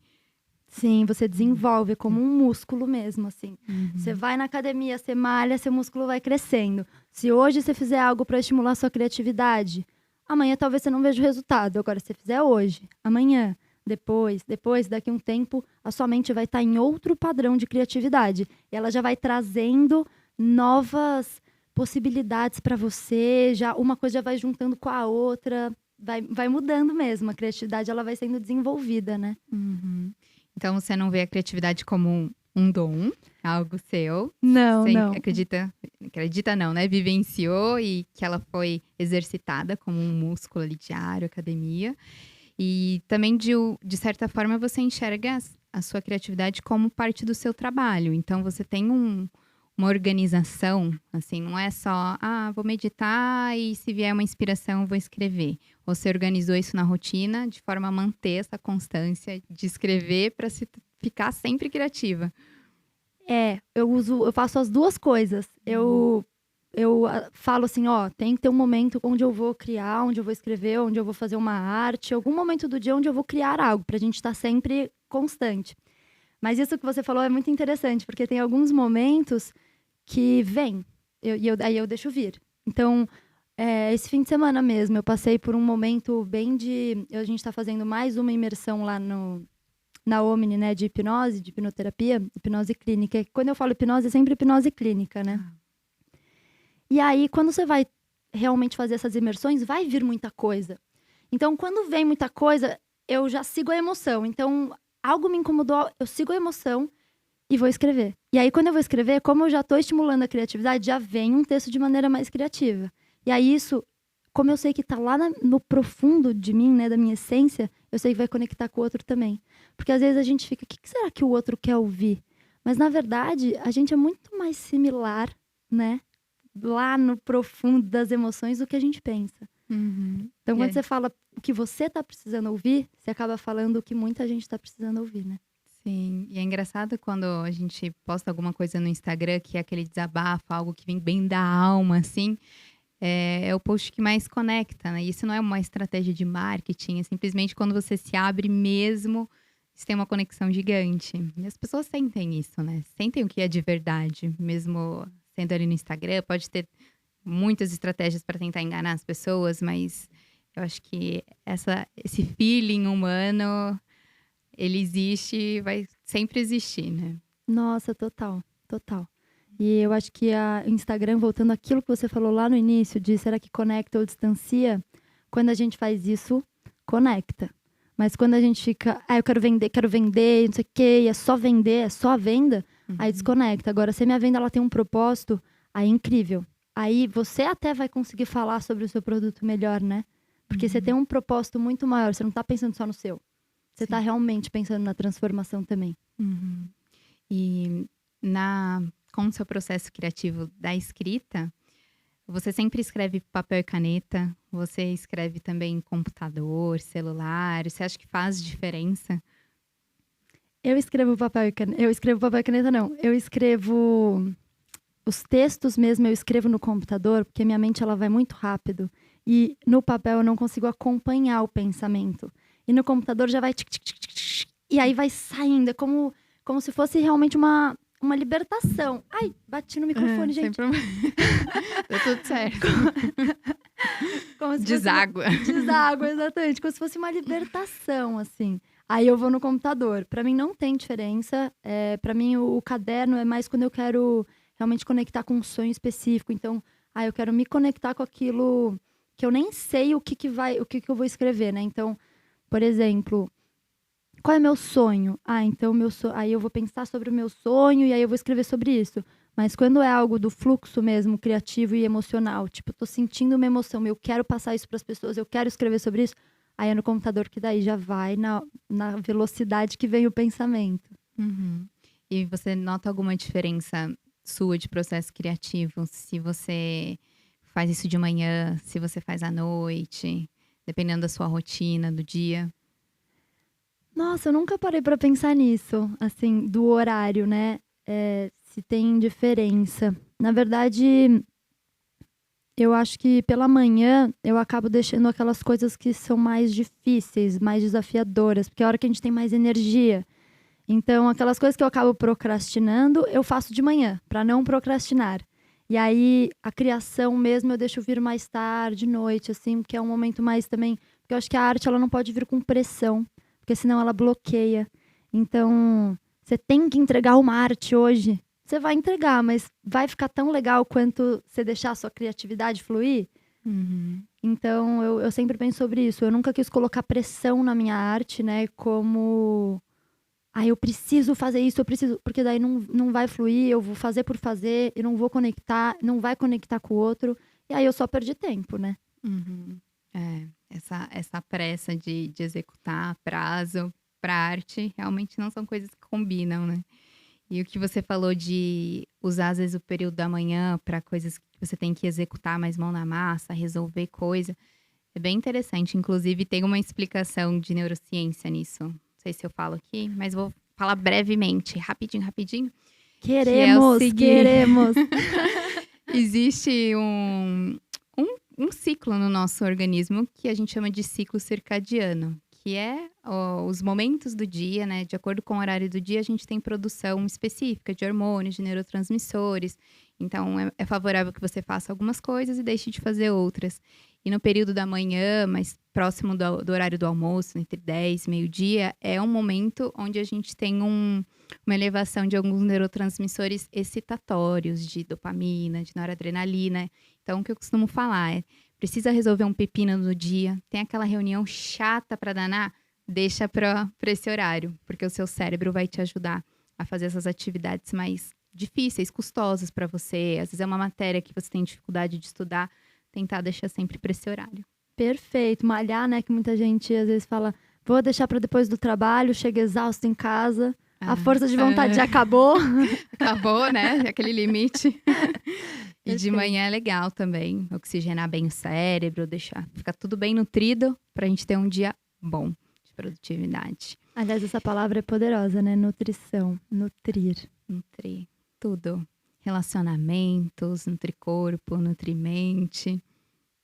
[SPEAKER 2] Sim, você desenvolve como um músculo mesmo, assim.
[SPEAKER 1] Uhum.
[SPEAKER 2] Você vai na academia, você malha, seu músculo vai crescendo. Se hoje você fizer algo para estimular sua criatividade, amanhã talvez você não veja o resultado. Agora, se você fizer hoje, amanhã, depois, daqui a um tempo, a sua mente vai estar em outro padrão de criatividade. E ela já vai trazendo novas possibilidades para você, uma coisa já vai juntando com a outra, vai mudando mesmo. A criatividade, ela vai sendo desenvolvida, né?
[SPEAKER 1] Uhum. Então, você não vê a criatividade como um dom, algo seu?
[SPEAKER 2] Não,
[SPEAKER 1] você
[SPEAKER 2] não.
[SPEAKER 1] Acredita não, né? Vivenciou e que ela foi exercitada como um músculo ali diário, academia. E também, de certa forma, você enxerga a sua criatividade como parte do seu trabalho. Então, você tem uma organização, assim, não é só, vou meditar e se vier uma inspiração, vou escrever. Você organizou isso na rotina de forma a manter essa constância de escrever para ficar sempre criativa.
[SPEAKER 2] Eu faço as duas coisas. Eu falo assim, tem que ter um momento onde eu vou criar, onde eu vou escrever, onde eu vou fazer uma arte, algum momento do dia onde eu vou criar algo, pra gente estar sempre constante. Mas isso que você falou é muito interessante, porque tem alguns momentos que vem, aí eu deixo vir. Então, esse fim de semana mesmo, eu passei por um momento bem a gente está fazendo mais uma imersão lá na Omni, né, de hipnose, de hipnoterapia, hipnose clínica. Quando eu falo hipnose, é sempre hipnose clínica, né? E aí, quando você vai realmente fazer essas imersões, vai vir muita coisa. Então, quando vem muita coisa, eu já sigo a emoção. Então, algo me incomodou, eu sigo a emoção e vou escrever. E aí, quando eu vou escrever, como eu já estou estimulando a criatividade, já vem um texto de maneira mais criativa. E aí, isso, como eu sei que está lá no profundo de mim, né, da minha essência, eu sei que vai conectar com o outro também. Porque às vezes a gente fica, o que será que o outro quer ouvir? Mas, na verdade, a gente é muito mais similar, né? Lá no profundo das emoções do que a gente pensa.
[SPEAKER 1] Uhum.
[SPEAKER 2] Então, quando você fala o que você está precisando ouvir, você acaba falando o que muita gente está precisando ouvir, né?
[SPEAKER 1] Sim, e é engraçado quando a gente posta alguma coisa no Instagram que é aquele desabafo, algo que vem bem da alma, assim, é o post que mais conecta, né? Isso não é uma estratégia de marketing, é simplesmente quando você se abre mesmo, você tem uma conexão gigante. E as pessoas sentem isso, né? Sentem o que é de verdade, mesmo sendo ali no Instagram, pode ter muitas estratégias para tentar enganar as pessoas, mas eu acho que esse feeling humano, ele existe e vai sempre existir, né?
[SPEAKER 2] Nossa, total, total. E eu acho que o Instagram, voltando àquilo que você falou lá no início, de será que conecta ou distancia? Quando a gente faz isso, conecta. Mas quando a gente fica, eu quero vender, não sei o quê, e é só vender, é só a venda, aí desconecta. Agora, se a minha venda ela tem um propósito, aí é incrível. Aí você até vai conseguir falar sobre o seu produto melhor, né? Porque você tem um propósito muito maior, você não tá pensando só no seu. Você está realmente pensando na transformação também.
[SPEAKER 1] Uhum. E com o seu processo criativo da escrita, você sempre escreve papel e caneta? Você escreve também em computador, celular? Você acha que faz diferença?
[SPEAKER 2] Eu escrevo papel e caneta. Eu escrevo papel e caneta, não. Eu escrevo os textos mesmo, eu escrevo no computador, porque minha mente ela vai muito rápido. E no papel eu não consigo acompanhar o pensamento. E no computador já vai tic, tic, tic, tic, tic, e aí vai saindo. É como se fosse realmente uma libertação. Ai, bati no microfone,
[SPEAKER 1] Sem
[SPEAKER 2] gente.
[SPEAKER 1] problema. Deu tudo certo.
[SPEAKER 2] Como se
[SPEAKER 1] Deságua.
[SPEAKER 2] Deságua, exatamente. Como se fosse uma libertação, assim. Aí eu vou no computador. Pra mim não tem diferença. Pra mim o caderno é mais quando eu quero realmente conectar com um sonho específico. Então, eu quero me conectar com aquilo que eu nem sei o que eu vou escrever, né? Então, por exemplo, qual é meu sonho? Então aí eu vou pensar sobre o meu sonho e aí eu vou escrever sobre isso. Mas quando é algo do fluxo mesmo, criativo e emocional, tipo, tô sentindo uma emoção, eu quero passar isso para as pessoas, eu quero escrever sobre isso, aí é no computador que daí já vai na velocidade que vem o pensamento.
[SPEAKER 1] Uhum. E você nota alguma diferença sua de processo criativo? Se você faz isso de manhã, se você faz à noite, dependendo da sua rotina, do dia?
[SPEAKER 2] Nossa, eu nunca parei para pensar nisso, assim, do horário, né? Se tem diferença. Na verdade, eu acho que pela manhã eu acabo deixando aquelas coisas que são mais difíceis, mais desafiadoras, porque é a hora que a gente tem mais energia. Então, aquelas coisas que eu acabo procrastinando, eu faço de manhã, para não procrastinar. E aí, a criação mesmo eu deixo vir mais tarde, noite, assim, porque é um momento mais também. Porque eu acho que a arte ela não pode vir com pressão, porque senão ela bloqueia. Então, você tem que entregar uma arte hoje. Você vai entregar, mas vai ficar tão legal quanto você deixar a sua criatividade fluir?
[SPEAKER 1] Uhum.
[SPEAKER 2] Então, eu sempre penso sobre isso. Eu nunca quis colocar pressão na minha arte, né? Como eu preciso fazer isso, porque daí não vai fluir, eu vou fazer por fazer, e não vou conectar, não vai conectar com o outro, e aí eu só perdi tempo, né?
[SPEAKER 1] Uhum. Essa pressa de executar prazo para arte realmente não são coisas que combinam, né? E o que você falou de usar, às vezes, o período da manhã para coisas que você tem que executar mais mão na massa, resolver coisa, é bem interessante. Inclusive, tem uma explicação de neurociência nisso. Não sei se eu falo aqui, mas vou falar brevemente, rapidinho.
[SPEAKER 2] Queremos.
[SPEAKER 1] Existe um ciclo no nosso organismo que a gente chama de ciclo circadiano, que é os momentos do dia, né? De acordo com o horário do dia, a gente tem produção específica de hormônios, de neurotransmissores. Então, é favorável que você faça algumas coisas e deixe de fazer outras. E no período da manhã, mais próximo do horário do almoço, entre 10 e meio-dia, é um momento onde a gente tem uma elevação de alguns neurotransmissores excitatórios, de dopamina, de noradrenalina. Então, o que eu costumo falar é, precisa resolver um pepino no dia, tem aquela reunião chata para danar, deixa para esse horário, porque o seu cérebro vai te ajudar a fazer essas atividades mais difíceis, custosas para você. Às vezes é uma matéria que você tem dificuldade de estudar, tentar deixar sempre para esse horário.
[SPEAKER 2] Perfeito. Malhar, né? Que muita gente às vezes fala, vou deixar para depois do trabalho, chega exausto em casa, a força de vontade já acabou.
[SPEAKER 1] Acabou, né? Aquele limite. E de
[SPEAKER 2] Perfeito.
[SPEAKER 1] manhã é legal também, oxigenar bem o cérebro, deixar ficar tudo bem nutrido pra gente ter um dia bom de produtividade.
[SPEAKER 2] Aliás, essa palavra é poderosa, né? Nutrição, nutrir.
[SPEAKER 1] Nutrir tudo. Relacionamentos, nutricorpo, nutrimente,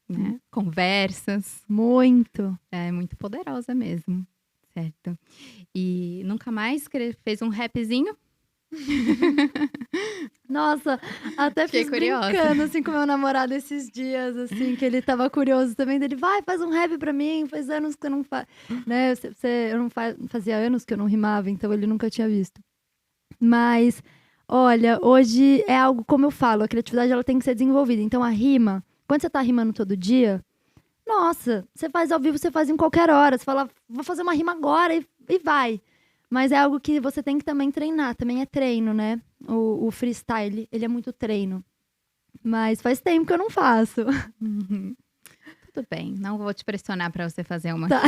[SPEAKER 1] né? Conversas.
[SPEAKER 2] Muito.
[SPEAKER 1] É muito poderosa mesmo, certo? E nunca mais fez um rapzinho?
[SPEAKER 2] Nossa, até
[SPEAKER 1] Fiquei
[SPEAKER 2] fiz
[SPEAKER 1] curiosa.
[SPEAKER 2] brincando assim com meu namorado esses dias, assim, que ele tava curioso também dele. Vai, faz um rap pra mim, faz anos que eu não faço, né? Eu não fazia anos que eu não rimava, então ele nunca tinha visto. Mas, olha, hoje é algo como eu falo, a criatividade ela tem que ser desenvolvida. Então a rima, quando você tá rimando todo dia, nossa, você faz ao vivo, você faz em qualquer hora. Você fala, vou fazer uma rima agora e vai. Mas é algo que você tem que também treinar, também é treino, né? O freestyle, ele é muito treino. Mas faz tempo que eu não faço.
[SPEAKER 1] Uhum. Tudo bem, não vou te pressionar para você fazer uma.
[SPEAKER 2] Tá.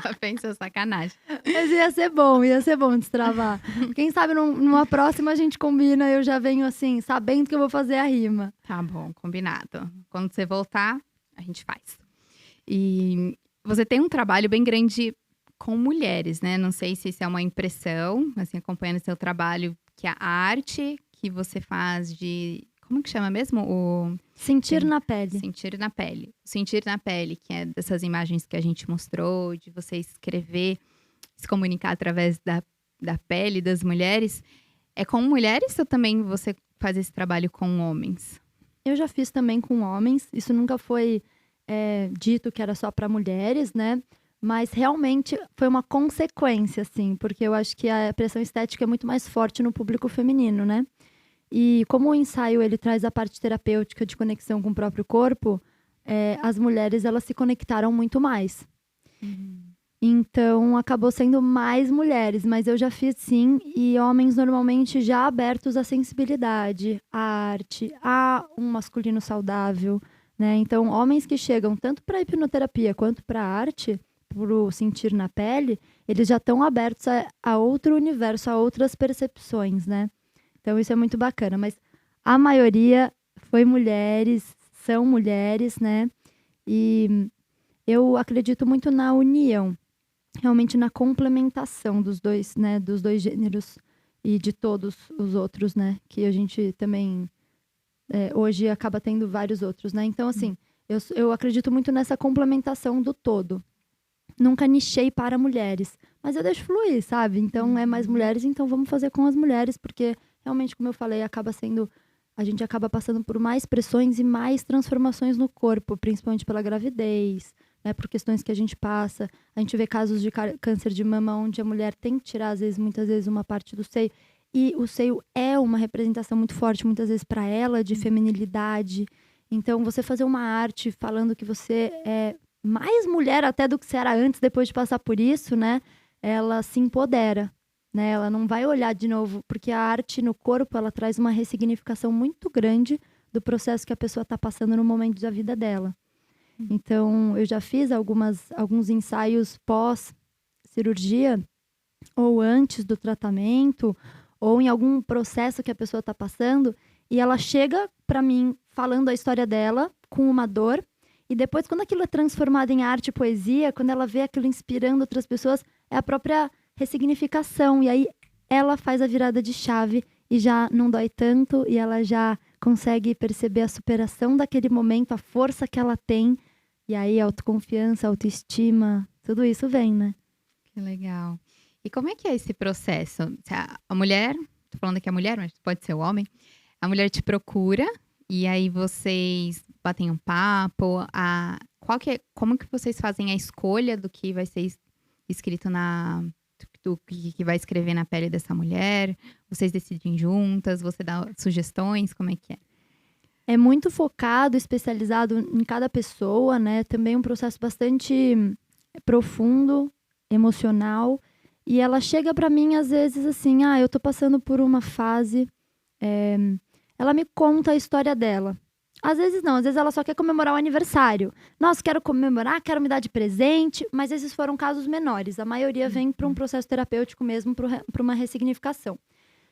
[SPEAKER 1] Já pensou, sacanagem.
[SPEAKER 2] Mas ia ser bom destravar. Quem sabe numa próxima a gente combina, eu já venho assim, sabendo que eu vou fazer a rima.
[SPEAKER 1] Tá bom, combinado. Quando você voltar, a gente faz. E você tem um trabalho bem grande com mulheres, né? Não sei se isso é uma impressão, assim, acompanhando seu trabalho, que a arte que você faz de... Como que chama mesmo? O
[SPEAKER 2] Sentir na pele.
[SPEAKER 1] sentir na pele. Sentir na pele, que é dessas imagens que a gente mostrou, de você escrever, se comunicar através da pele das mulheres. É com mulheres ou também você faz esse trabalho com homens?
[SPEAKER 2] Eu já fiz também com homens. Isso nunca foi dito que era só para mulheres, né? Mas realmente foi uma consequência, assim. Porque eu acho que a pressão estética é muito mais forte no público feminino, né? E como o ensaio ele traz a parte terapêutica de conexão com o próprio corpo, as mulheres elas se conectaram muito mais. Então, acabou sendo mais mulheres, mas eu já fiz sim, e homens normalmente já abertos à sensibilidade, à arte, a um masculino saudável, né? Então, homens que chegam tanto para a hipnoterapia quanto para a arte, para o sentir na pele, eles já estão abertos a outro universo, a outras percepções, né? Então, isso é muito bacana, mas a maioria foi mulheres, são mulheres, né? E eu acredito muito na união, realmente na complementação dos dois, né, dos dois gêneros e de todos os outros, né, que a gente também hoje acaba tendo vários outros, né. Então, assim, eu acredito muito nessa complementação do todo. Nunca nichei para mulheres, mas eu deixo fluir, sabe? Então, é mais mulheres, então vamos fazer com as mulheres, porque realmente, como eu falei, a gente acaba passando por mais pressões e mais transformações no corpo, principalmente pela gravidez, né, por questões que a gente passa. A gente vê casos de câncer de mama onde a mulher tem que tirar, muitas vezes, uma parte do seio. E o seio é uma representação muito forte, muitas vezes, para ela, de feminilidade. Então, você fazer uma arte falando que você é mais mulher até do que você era antes, depois de passar por isso, né? Ela se empodera, né? Ela não vai olhar de novo, porque a arte no corpo, ela traz uma ressignificação muito grande do processo que a pessoa está passando no momento da vida dela. Então, eu já fiz alguns ensaios pós-cirurgia, ou antes do tratamento, ou em algum processo que a pessoa está passando, e ela chega para mim falando a história dela, com uma dor, e depois, quando aquilo é transformado em arte e poesia, quando ela vê aquilo inspirando outras pessoas, é a própria ressignificação. E aí, ela faz a virada de chave e já não dói tanto, e ela já consegue perceber a superação daquele momento, a força que ela tem. E aí, autoconfiança, autoestima, tudo isso vem, né?
[SPEAKER 1] Que legal. E como é que é esse processo? Se a mulher, tô falando que é a mulher, mas pode ser o homem, a mulher te procura e aí vocês batem um papo. Como que vocês fazem a escolha do que vai ser escrito do que vai escrever na pele dessa mulher? Vocês decidem juntas? Você dá sugestões? Como é que é?
[SPEAKER 2] É muito focado, especializado em cada pessoa, né? Também um processo bastante profundo, emocional. E ela chega para mim, às vezes, assim, eu tô passando por uma fase. Ela me conta a história dela. Às vezes não, às vezes ela só quer comemorar o aniversário. Nossa, quero comemorar, quero me dar de presente. Mas esses foram casos menores. A maioria vem para um processo terapêutico mesmo, para uma ressignificação.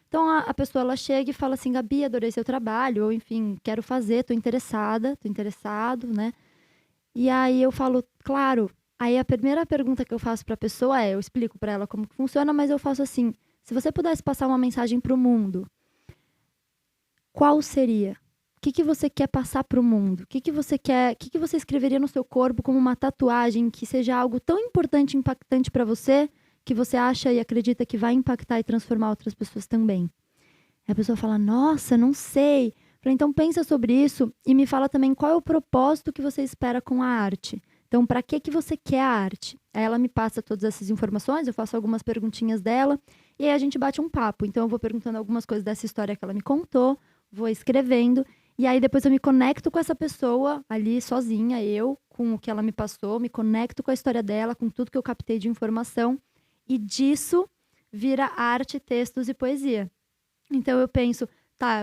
[SPEAKER 2] Então, a pessoa, ela chega e fala assim, Gabi, adorei seu trabalho, ou enfim, quero fazer, tô interessado, né? E aí eu falo, claro. Aí a primeira pergunta que eu faço pra pessoa eu explico pra ela como que funciona, mas eu faço assim, se você pudesse passar uma mensagem pro mundo, qual seria? O que você quer passar pro mundo? O que você quer, o que você escreveria no seu corpo como uma tatuagem que seja algo tão importante e impactante pra você, que você acha e acredita que vai impactar e transformar outras pessoas também. Aí a pessoa fala, nossa, não sei. Eu falei, então pensa sobre isso e me fala também qual é o propósito que você espera com a arte. Então, para que você quer a arte? Aí ela me passa todas essas informações, eu faço algumas perguntinhas dela e aí a gente bate um papo. Então, eu vou perguntando algumas coisas dessa história que ela me contou, vou escrevendo e aí depois eu me conecto com essa pessoa ali sozinha, eu, com o que ela me passou, me conecto com a história dela, com tudo que eu captei de informação. E disso vira arte, textos e poesia. Então eu penso,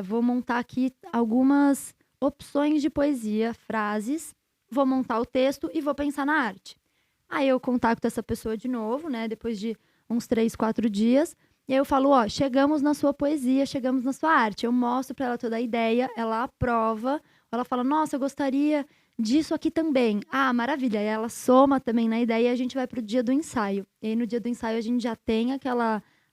[SPEAKER 2] vou montar aqui algumas opções de poesia, frases, vou montar o texto e vou pensar na arte. Aí eu contacto essa pessoa de novo, né? Depois de uns 3, 4 dias. E aí eu falo, ó, chegamos na sua poesia, chegamos na sua arte. Eu mostro pra ela toda a ideia, ela aprova. Ela fala, nossa, eu gostaria disso aqui também. Ah, maravilha. E ela soma também na ideia e a gente vai pro dia do ensaio. E aí no dia do ensaio a gente já tem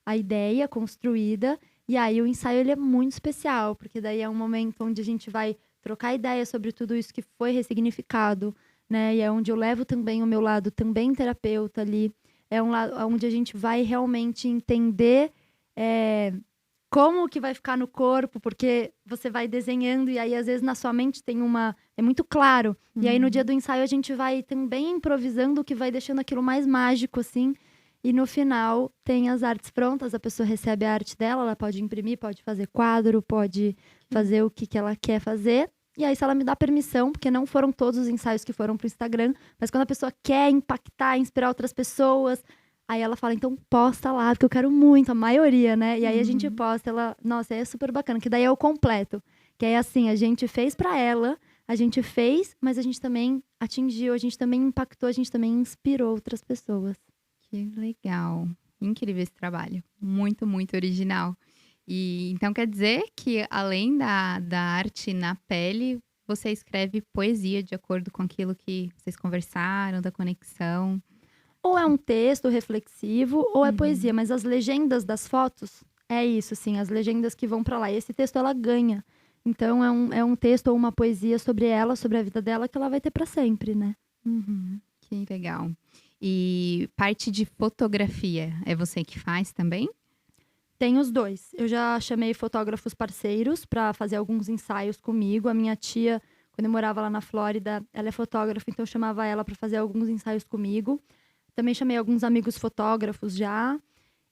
[SPEAKER 2] a ideia construída. E aí o ensaio ele é muito especial, porque daí é um momento onde a gente vai trocar ideia sobre tudo isso que foi ressignificado, né? E é onde eu levo também o meu lado também terapeuta ali. É um lado onde a gente vai realmente entender como que vai ficar no corpo, porque você vai desenhando e aí às vezes na sua mente tem é muito claro. E aí no dia do ensaio a gente vai também improvisando, o que vai deixando aquilo mais mágico, assim. E no final tem as artes prontas, a pessoa recebe a arte dela, ela pode imprimir, pode fazer quadro, pode fazer o que ela quer fazer. E aí, se ela me dá permissão, porque não foram todos os ensaios que foram pro Instagram, mas quando a pessoa quer impactar, inspirar outras pessoas, aí ela fala, então posta lá, porque eu quero muito, a maioria, né? E aí a gente posta, ela, nossa, é super bacana, que daí é o completo. Que é assim, a gente fez pra ela, a gente fez, mas a gente também atingiu, a gente também impactou, a gente também inspirou outras pessoas.
[SPEAKER 1] Que legal. Incrível esse trabalho. Muito, muito original. E então quer dizer que além da arte na pele, você escreve poesia de acordo com aquilo que vocês conversaram, da conexão.
[SPEAKER 2] Ou é um texto reflexivo, ou é poesia, mas as legendas das fotos, é isso, assim, as legendas que vão pra lá. E esse texto ela ganha. Então é um texto ou uma poesia sobre ela, sobre a vida dela, que ela vai ter pra sempre, né?
[SPEAKER 1] Que legal. E parte de fotografia, é você que faz também?
[SPEAKER 2] Tem os dois. Eu já chamei fotógrafos parceiros para fazer alguns ensaios comigo. A minha tia, quando eu morava lá na Flórida, ela é fotógrafa, então eu chamava ela para fazer alguns ensaios comigo. Também chamei alguns amigos fotógrafos já.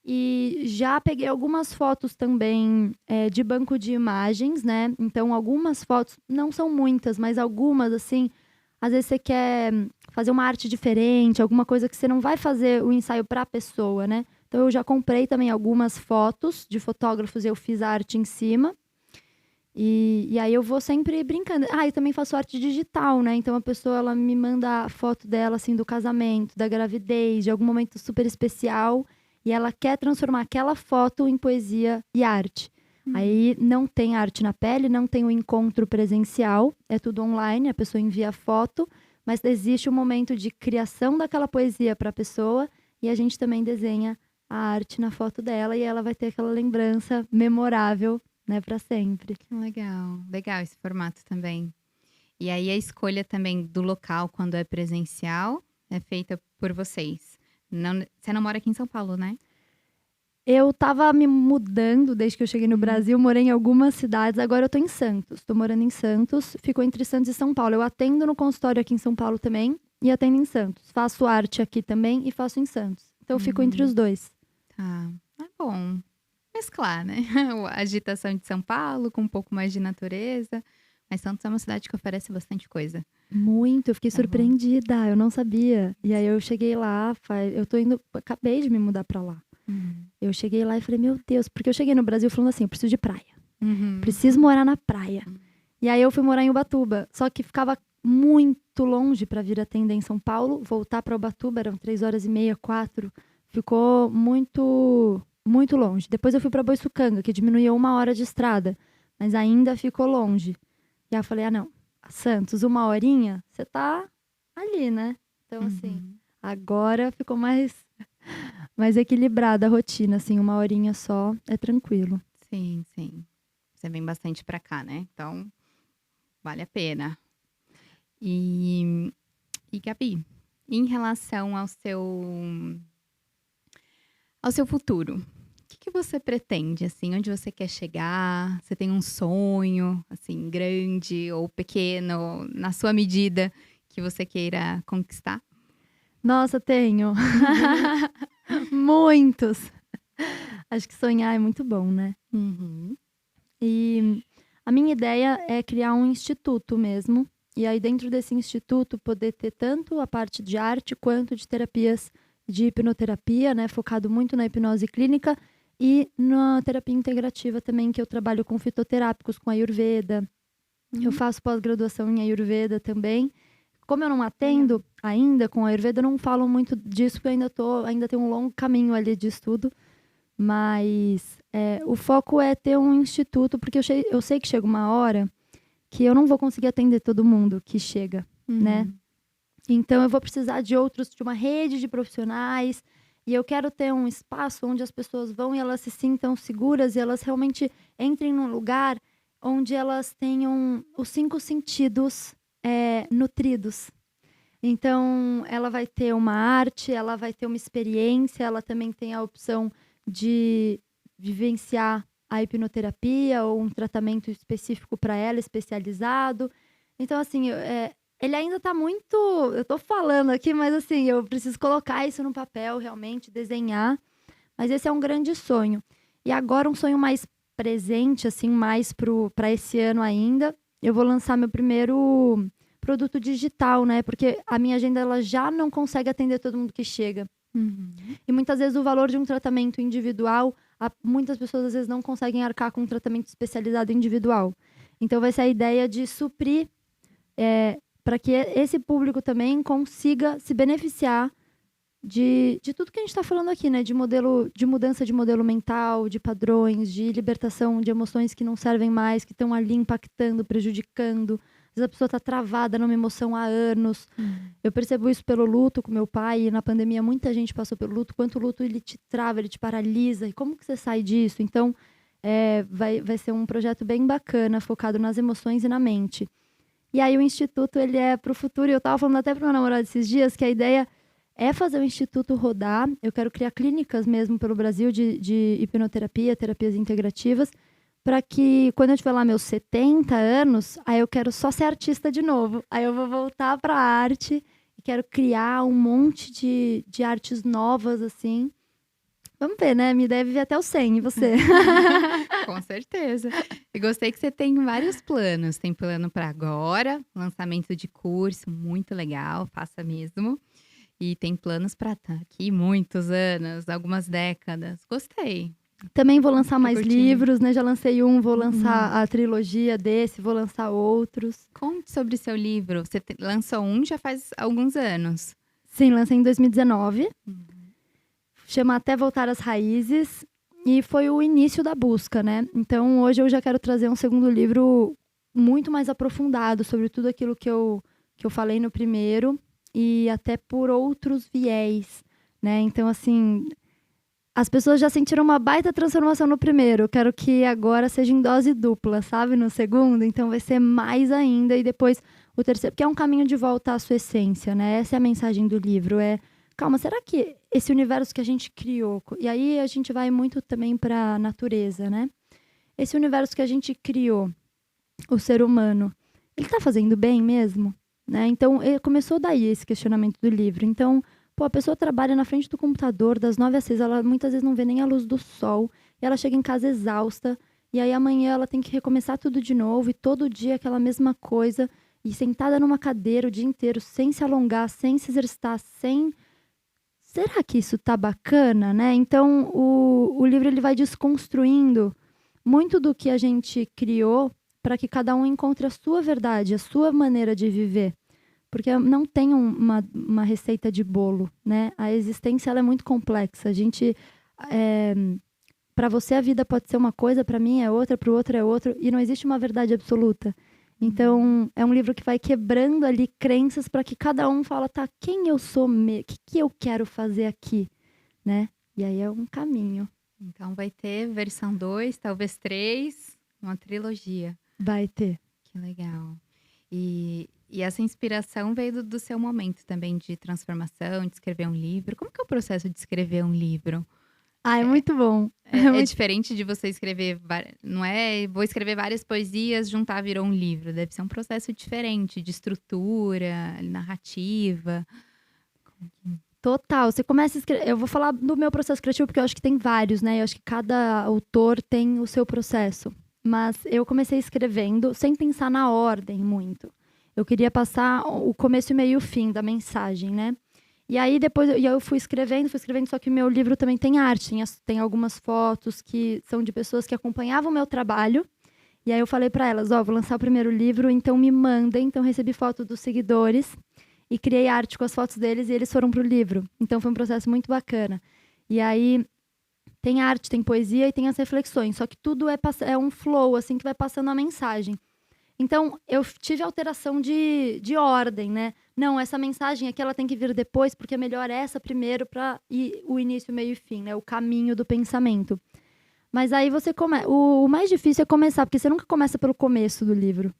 [SPEAKER 2] E já peguei algumas fotos também de banco de imagens, né? Então, algumas fotos, não são muitas, mas algumas, assim, às vezes você quer fazer uma arte diferente, alguma coisa que você não vai fazer o ensaio para a pessoa, né? Então, eu já comprei também algumas fotos de fotógrafos e eu fiz a arte em cima. E aí eu vou sempre brincando. Ah, eu também faço arte digital, né? Então, a pessoa, ela me manda a foto dela, assim, do casamento, da gravidez, de algum momento super especial. E ela quer transformar aquela foto em poesia e arte. Aí não tem arte na pele, não tem o encontro presencial, é tudo online, a pessoa envia a foto, mas existe um momento de criação daquela poesia para a pessoa e a gente também desenha a arte na foto dela e ela vai ter aquela lembrança memorável, né, para sempre.
[SPEAKER 1] Que legal. Legal esse formato também. E aí a escolha também do local, quando é presencial, é feita por vocês. Não, você não mora aqui em São Paulo, né?
[SPEAKER 2] Eu tava me mudando desde que eu cheguei no Brasil, morei em algumas cidades, agora eu tô em Santos. Tô morando em Santos, ficou entre Santos e São Paulo. Eu atendo no consultório aqui em São Paulo também e atendo em Santos. Faço arte aqui também e faço em Santos. Então eu fico entre os dois.
[SPEAKER 1] Tá. É bom mesclar, né? A agitação de São Paulo com um pouco mais de natureza. Mas Santos é uma cidade que oferece bastante coisa.
[SPEAKER 2] Muito, eu fiquei
[SPEAKER 1] Tá bom.
[SPEAKER 2] surpreendida, eu não sabia. E aí eu cheguei lá, eu tô indo, acabei de me mudar pra lá. Eu cheguei lá e falei, meu Deus, porque eu cheguei no Brasil falando assim, eu preciso de praia. Preciso morar na praia. E aí eu fui morar em Ubatuba, só que ficava muito longe pra vir atender em São Paulo, voltar pra Ubatuba, eram 3h30, 4. Ficou muito, muito longe. Depois eu fui pra Boiçucanga, que diminuiu 1 hora de estrada, mas ainda ficou longe. E aí eu falei, ah não, Santos, 1 horinha, você tá ali, né? Então assim, agora ficou mais equilibrada a rotina, assim, 1 horinha só, é tranquilo.
[SPEAKER 1] Sim, sim. Você vem bastante pra cá, né? Então, vale a pena. E Gabi, em relação ao seu futuro, o que você pretende, assim? Onde você quer chegar? Você tem um sonho, assim, grande ou pequeno, na sua medida, que você queira conquistar?
[SPEAKER 2] Nossa, tenho. Muitos. Acho que sonhar é muito bom, né? E a minha ideia é criar um instituto mesmo. E aí, dentro desse instituto, poder ter tanto a parte de arte quanto de terapias de hipnoterapia, né? Focado muito na hipnose clínica e na terapia integrativa também, que eu trabalho com fitoterápicos, com Ayurveda. Eu faço pós-graduação em Ayurveda também, Como eu não atendo ainda com a Ayurveda, eu não falo muito disso, porque eu ainda tenho um longo caminho ali de estudo. Mas o foco é ter um instituto, porque eu sei que chega uma hora que eu não vou conseguir atender todo mundo que chega, né? Então, eu vou precisar de uma rede de profissionais, e eu quero ter um espaço onde as pessoas vão e elas se sintam seguras e elas realmente entrem num lugar onde elas tenham os 5 sentidos nutridos. Então, ela vai ter uma arte, ela vai ter uma experiência, ela também tem a opção de vivenciar a hipnoterapia ou um tratamento específico para ela, especializado. Então, assim, ele ainda está muito... Eu estou falando aqui, mas assim, eu preciso colocar isso no papel, realmente, desenhar. Mas esse é um grande sonho. E agora, um sonho mais presente, assim, mais para esse ano ainda, eu vou lançar meu primeiro produto digital, né? Porque a minha agenda ela já não consegue atender todo mundo que chega. E muitas vezes o valor de um tratamento individual, muitas pessoas às vezes não conseguem arcar com um tratamento especializado individual. Então vai ser a ideia de suprir para que esse público também consiga se beneficiar de tudo que a gente está falando aqui, né? De mudança de modelo mental, de padrões, de libertação de emoções que não servem mais, que estão ali impactando, prejudicando. Às vezes a pessoa está travada numa emoção há anos. Eu percebo isso pelo luto com meu pai, e na pandemia muita gente passou pelo luto. Quanto o luto ele te trava, ele te paralisa. E como que você sai disso? Então, vai ser um projeto bem bacana, focado nas emoções e na mente. E aí o Instituto, ele é para o futuro. E eu estava falando até para meu namorado esses dias que a ideia é fazer o Instituto rodar. Eu quero criar clínicas mesmo pelo Brasil de hipnoterapia, terapias integrativas, para que quando eu tiver lá meus 70 anos, aí eu quero só ser artista de novo. Aí eu vou voltar para a arte e quero criar um monte de artes novas, assim. Vamos ver, né? Minha ideia é viver até os 100, e você?
[SPEAKER 1] Com certeza. E gostei que você tem vários planos. Tem plano para agora, lançamento de curso, muito legal, faça mesmo. E tem planos para aqui muitos anos, algumas décadas. Gostei.
[SPEAKER 2] Também vou lançar mais
[SPEAKER 1] curtindo.
[SPEAKER 2] livros, né? Já lancei um, vou lançar a trilogia desse, vou lançar outros.
[SPEAKER 1] Conte sobre seu livro. Você lançou um já faz alguns anos.
[SPEAKER 2] Sim, lancei em 2019. Chama Até Voltar às Raízes. E foi o início da busca, né? Então, hoje eu já quero trazer um segundo livro muito mais aprofundado sobre tudo aquilo que eu falei no primeiro. E até por outros viés, né? Então, assim... As pessoas já sentiram uma baita transformação no primeiro. Eu quero que agora seja em dose dupla, sabe? No segundo. Então vai ser mais ainda. E depois o terceiro. Porque é um caminho de volta à sua essência, né? Essa é a mensagem do livro. Calma, será que esse universo que a gente criou... E aí a gente vai muito também para a natureza, né? Esse universo que a gente criou, o ser humano, ele tá fazendo bem mesmo? Né? Então começou daí esse questionamento do livro. Então... a pessoa trabalha na frente do computador das 9 às 6, ela muitas vezes não vê nem a luz do sol, e ela chega em casa exausta, e aí amanhã ela tem que recomeçar tudo de novo, e todo dia aquela mesma coisa, e sentada numa cadeira o dia inteiro, sem se alongar, sem se exercitar, sem... Será que isso tá bacana, né? Então, o livro ele vai desconstruindo muito do que a gente criou para que cada um encontre a sua verdade, a sua maneira de viver. Porque não tem uma receita de bolo, né? A existência ela é muito complexa. A gente, para você a vida pode ser uma coisa, para mim é outra, para o outro é outro, e não existe uma verdade absoluta. Então, é um livro que vai quebrando ali crenças para que cada um fala, tá, quem eu sou, o que eu quero fazer aqui, né? E aí é um caminho.
[SPEAKER 1] Então vai ter versão 2, talvez 3, uma trilogia.
[SPEAKER 2] Vai ter.
[SPEAKER 1] Que legal. E essa inspiração veio do seu momento também de transformação, de escrever um livro. Como que é o processo de escrever um livro?
[SPEAKER 2] É muito bom.
[SPEAKER 1] É diferente de você escrever, não é? Vou escrever várias poesias, juntar, virou um livro. Deve ser um processo diferente de estrutura, narrativa.
[SPEAKER 2] Total. Você começa a escrever. Eu vou falar do meu processo criativo, porque eu acho que tem vários, né? Eu acho que cada autor tem o seu processo. Mas eu comecei escrevendo sem pensar na ordem muito. Eu queria passar o começo, o meio e o fim da mensagem, né? E aí depois eu fui escrevendo, só que o meu livro também tem arte. Tem algumas fotos que são de pessoas que acompanhavam o meu trabalho. E aí eu falei para elas, vou lançar o primeiro livro, então me mandem. Então recebi foto dos seguidores e criei arte com as fotos deles e eles foram pro livro. Então foi um processo muito bacana. E aí tem arte, tem poesia e tem as reflexões. Só que tudo é um flow, assim, que vai passando a mensagem. Então, eu tive alteração de ordem, né? Não, essa mensagem aqui ela tem que vir depois, porque é melhor essa primeiro para ir o início, meio e fim, né? O caminho do pensamento. Mas aí você começa. O mais difícil é começar, porque você nunca começa pelo começo do livro.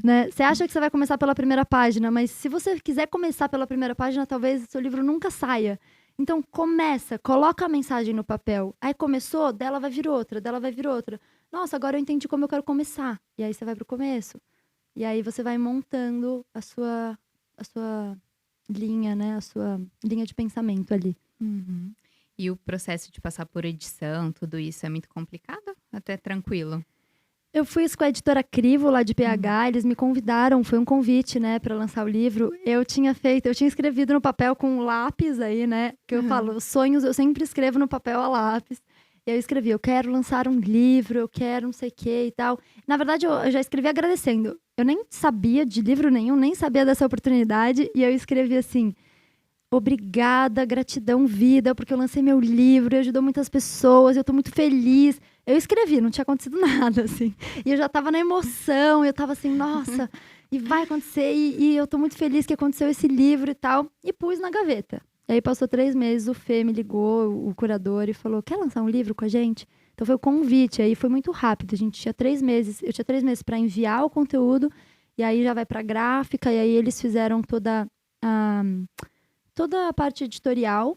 [SPEAKER 2] Né? Você acha que você vai começar pela primeira página, mas se você quiser começar pela primeira página, talvez o seu livro nunca saia. Então, coloca a mensagem no papel. Aí começou, dela vai vir outra, dela vai vir outra. Nossa, agora eu entendi como eu quero começar. E aí você vai pro começo. E aí você vai montando a sua linha, né? A sua linha de pensamento ali.
[SPEAKER 1] Uhum. E o processo de passar por edição, tudo isso é muito complicado? Até tranquilo?
[SPEAKER 2] Eu fui isso com a editora Crivo, lá de PH, eles me convidaram, foi um convite, né, para lançar o livro. Eu tinha escrevido no papel com lápis aí, né, que eu falo, os sonhos eu sempre escrevo no papel a lápis. E aí eu escrevi, eu quero lançar um livro, eu quero não sei o que e tal. Na verdade, eu já escrevi agradecendo. Eu nem sabia de livro nenhum, nem sabia dessa oportunidade, e eu escrevi assim: obrigada, gratidão, vida, porque eu lancei meu livro, ajudou muitas pessoas, eu tô muito feliz. Eu escrevi, não tinha acontecido nada, assim. E eu já tava na emoção, eu tava assim, nossa, e vai acontecer, e eu tô muito feliz que aconteceu esse livro e tal. E pus na gaveta. E aí passou 3 meses, o Fê me ligou, o curador, e falou, quer lançar um livro com a gente? Então foi o convite, aí foi muito rápido. A gente tinha 3 meses, eu tinha 3 meses para enviar o conteúdo, e aí já vai pra gráfica, e aí eles fizeram toda a parte editorial.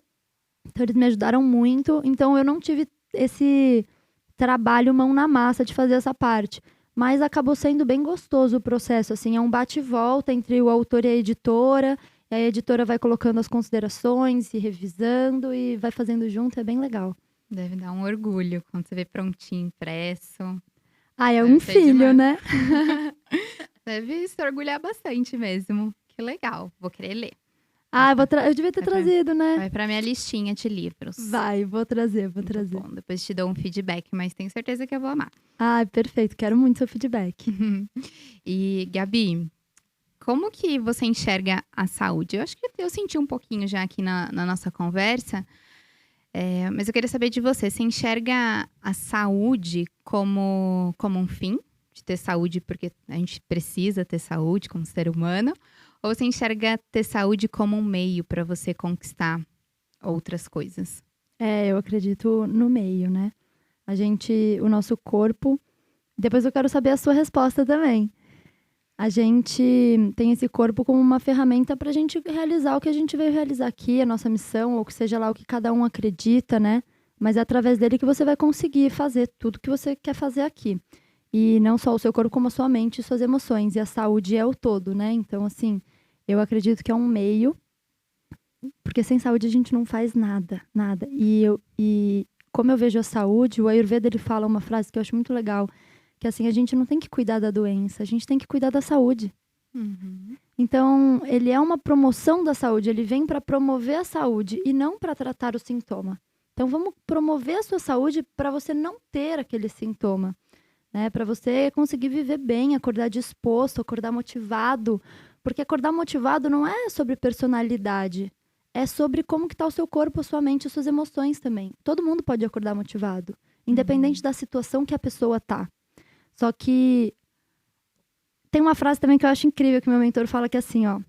[SPEAKER 2] Então, eles me ajudaram muito. Então, eu não tive esse trabalho mão na massa de fazer essa parte. Mas acabou sendo bem gostoso o processo. Assim, é um bate-volta entre o autor e a editora. E aí a editora vai colocando as considerações e revisando e vai fazendo junto. É bem legal.
[SPEAKER 1] Deve dar um orgulho quando você vê prontinho, impresso.
[SPEAKER 2] Ah, é um filho, né?
[SPEAKER 1] Deve se orgulhar bastante mesmo. Que legal. Vou querer ler.
[SPEAKER 2] Ah, eu devia ter trazido, né?
[SPEAKER 1] Vai pra minha listinha de livros.
[SPEAKER 2] Vou trazer.
[SPEAKER 1] Bom, depois te dou um feedback, mas tenho certeza que eu vou amar.
[SPEAKER 2] Ah, perfeito. Quero muito seu feedback.
[SPEAKER 1] E, Gabi, como que você enxerga a saúde? Eu acho que eu senti um pouquinho já aqui na nossa conversa, mas eu queria saber de você. Você enxerga a saúde como um fim? De ter saúde porque a gente precisa ter saúde como ser humano? Ou você enxerga ter saúde como um meio para você conquistar outras coisas?
[SPEAKER 2] Eu acredito no meio, né? O nosso corpo... Depois eu quero saber a sua resposta também. A gente tem esse corpo como uma ferramenta para a gente realizar o que a gente veio realizar aqui, a nossa missão, ou que seja lá o que cada um acredita, né? Mas é através dele que você vai conseguir fazer tudo que você quer fazer aqui. E não só o seu corpo, como a sua mente e suas emoções. E a saúde é o todo, né? Então, assim, eu acredito que é um meio, porque sem saúde a gente não faz nada. E como eu vejo a saúde, o Ayurveda ele fala uma frase que eu acho muito legal, que assim, a gente não tem que cuidar da doença, a gente tem que cuidar da saúde.
[SPEAKER 1] Uhum.
[SPEAKER 2] Então, ele é uma promoção da saúde, ele vem para promover a saúde e não para tratar o sintoma. Então, vamos promover a sua saúde para você não ter aquele sintoma. Né, para você conseguir viver bem, acordar disposto, acordar motivado. Porque acordar motivado não é sobre personalidade. É sobre como que tá o seu corpo, a sua mente e suas emoções também. Todo mundo pode acordar motivado. Independente da situação que a pessoa tá. Só que tem uma frase também que eu acho incrível, que meu mentor fala que é assim, ó.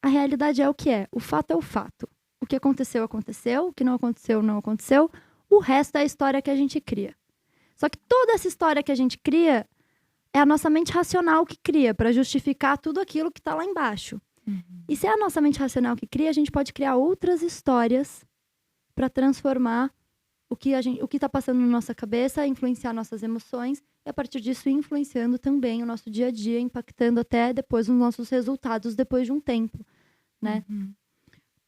[SPEAKER 2] A realidade é o que é. O fato é o fato. O que aconteceu, aconteceu. O que não aconteceu, não aconteceu. O resto é a história que a gente cria. Só que toda essa história que a gente cria é a nossa mente racional que cria para justificar tudo aquilo que está lá embaixo.
[SPEAKER 1] Uhum.
[SPEAKER 2] E se é a nossa mente racional que cria, a gente pode criar outras histórias para transformar o que está passando na nossa cabeça, influenciar nossas emoções e a partir disso influenciando também o nosso dia a dia, impactando até depois os nossos resultados depois de um tempo, né?
[SPEAKER 1] Uhum.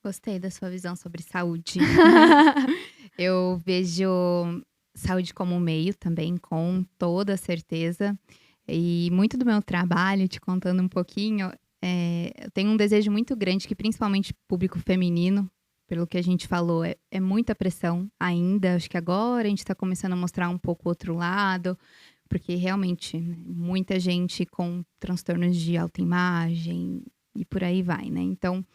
[SPEAKER 1] Gostei da sua visão sobre saúde. Eu vejo saúde como um meio também, com toda certeza. E muito do meu trabalho, te contando um pouquinho, eu tenho um desejo muito grande que principalmente público feminino, pelo que a gente falou, é muita pressão ainda. Acho que agora a gente está começando a mostrar um pouco o outro lado, porque realmente, né, muita gente com transtornos de autoimagem e por aí vai, né? Então,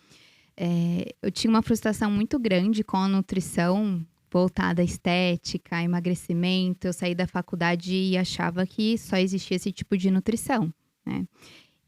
[SPEAKER 1] eu tinha uma frustração muito grande com a nutrição voltada à estética, a emagrecimento. Eu saí da faculdade e achava que só existia esse tipo de nutrição, né?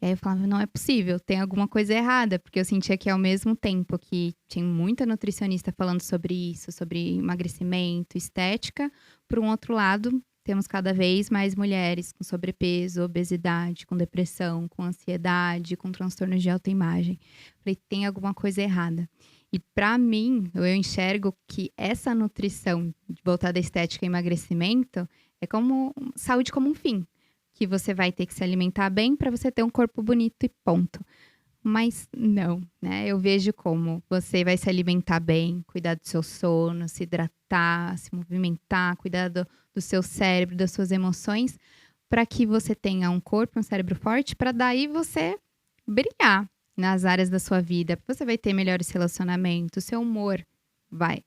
[SPEAKER 1] E aí eu falava, não é possível, tem alguma coisa errada, porque eu sentia que ao mesmo tempo que tinha muita nutricionista falando sobre isso, sobre emagrecimento, estética, por um outro lado, temos cada vez mais mulheres com sobrepeso, obesidade, com depressão, com ansiedade, com transtornos de autoimagem. Falei, tem alguma coisa errada. E para mim, eu enxergo que essa nutrição voltada à estética e emagrecimento é como saúde como um fim, que você vai ter que se alimentar bem para você ter um corpo bonito e ponto. Mas não, né? Eu vejo como você vai se alimentar bem, cuidar do seu sono, se hidratar, se movimentar, cuidar do seu cérebro, das suas emoções, para que você tenha um corpo, um cérebro forte, para daí você brilhar nas áreas da sua vida. Você vai ter melhores relacionamentos, seu humor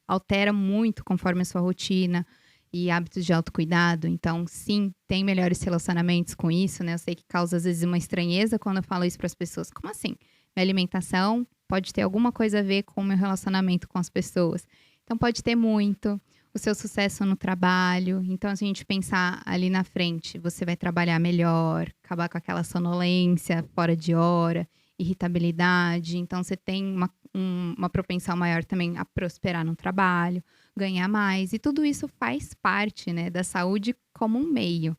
[SPEAKER 1] altera muito conforme a sua rotina e hábitos de autocuidado. Então, sim, tem melhores relacionamentos com isso, né? Eu sei que causa, às vezes, uma estranheza quando eu falo isso para as pessoas. Como assim? Minha alimentação pode ter alguma coisa a ver com o meu relacionamento com as pessoas. Então, pode ter muito. O seu sucesso no trabalho. Então, se a gente pensar ali na frente, você vai trabalhar melhor, acabar com aquela sonolência fora de hora, irritabilidade. Então, você tem uma propensão maior também a prosperar no trabalho, ganhar mais. E tudo isso faz parte, né, da saúde como um meio.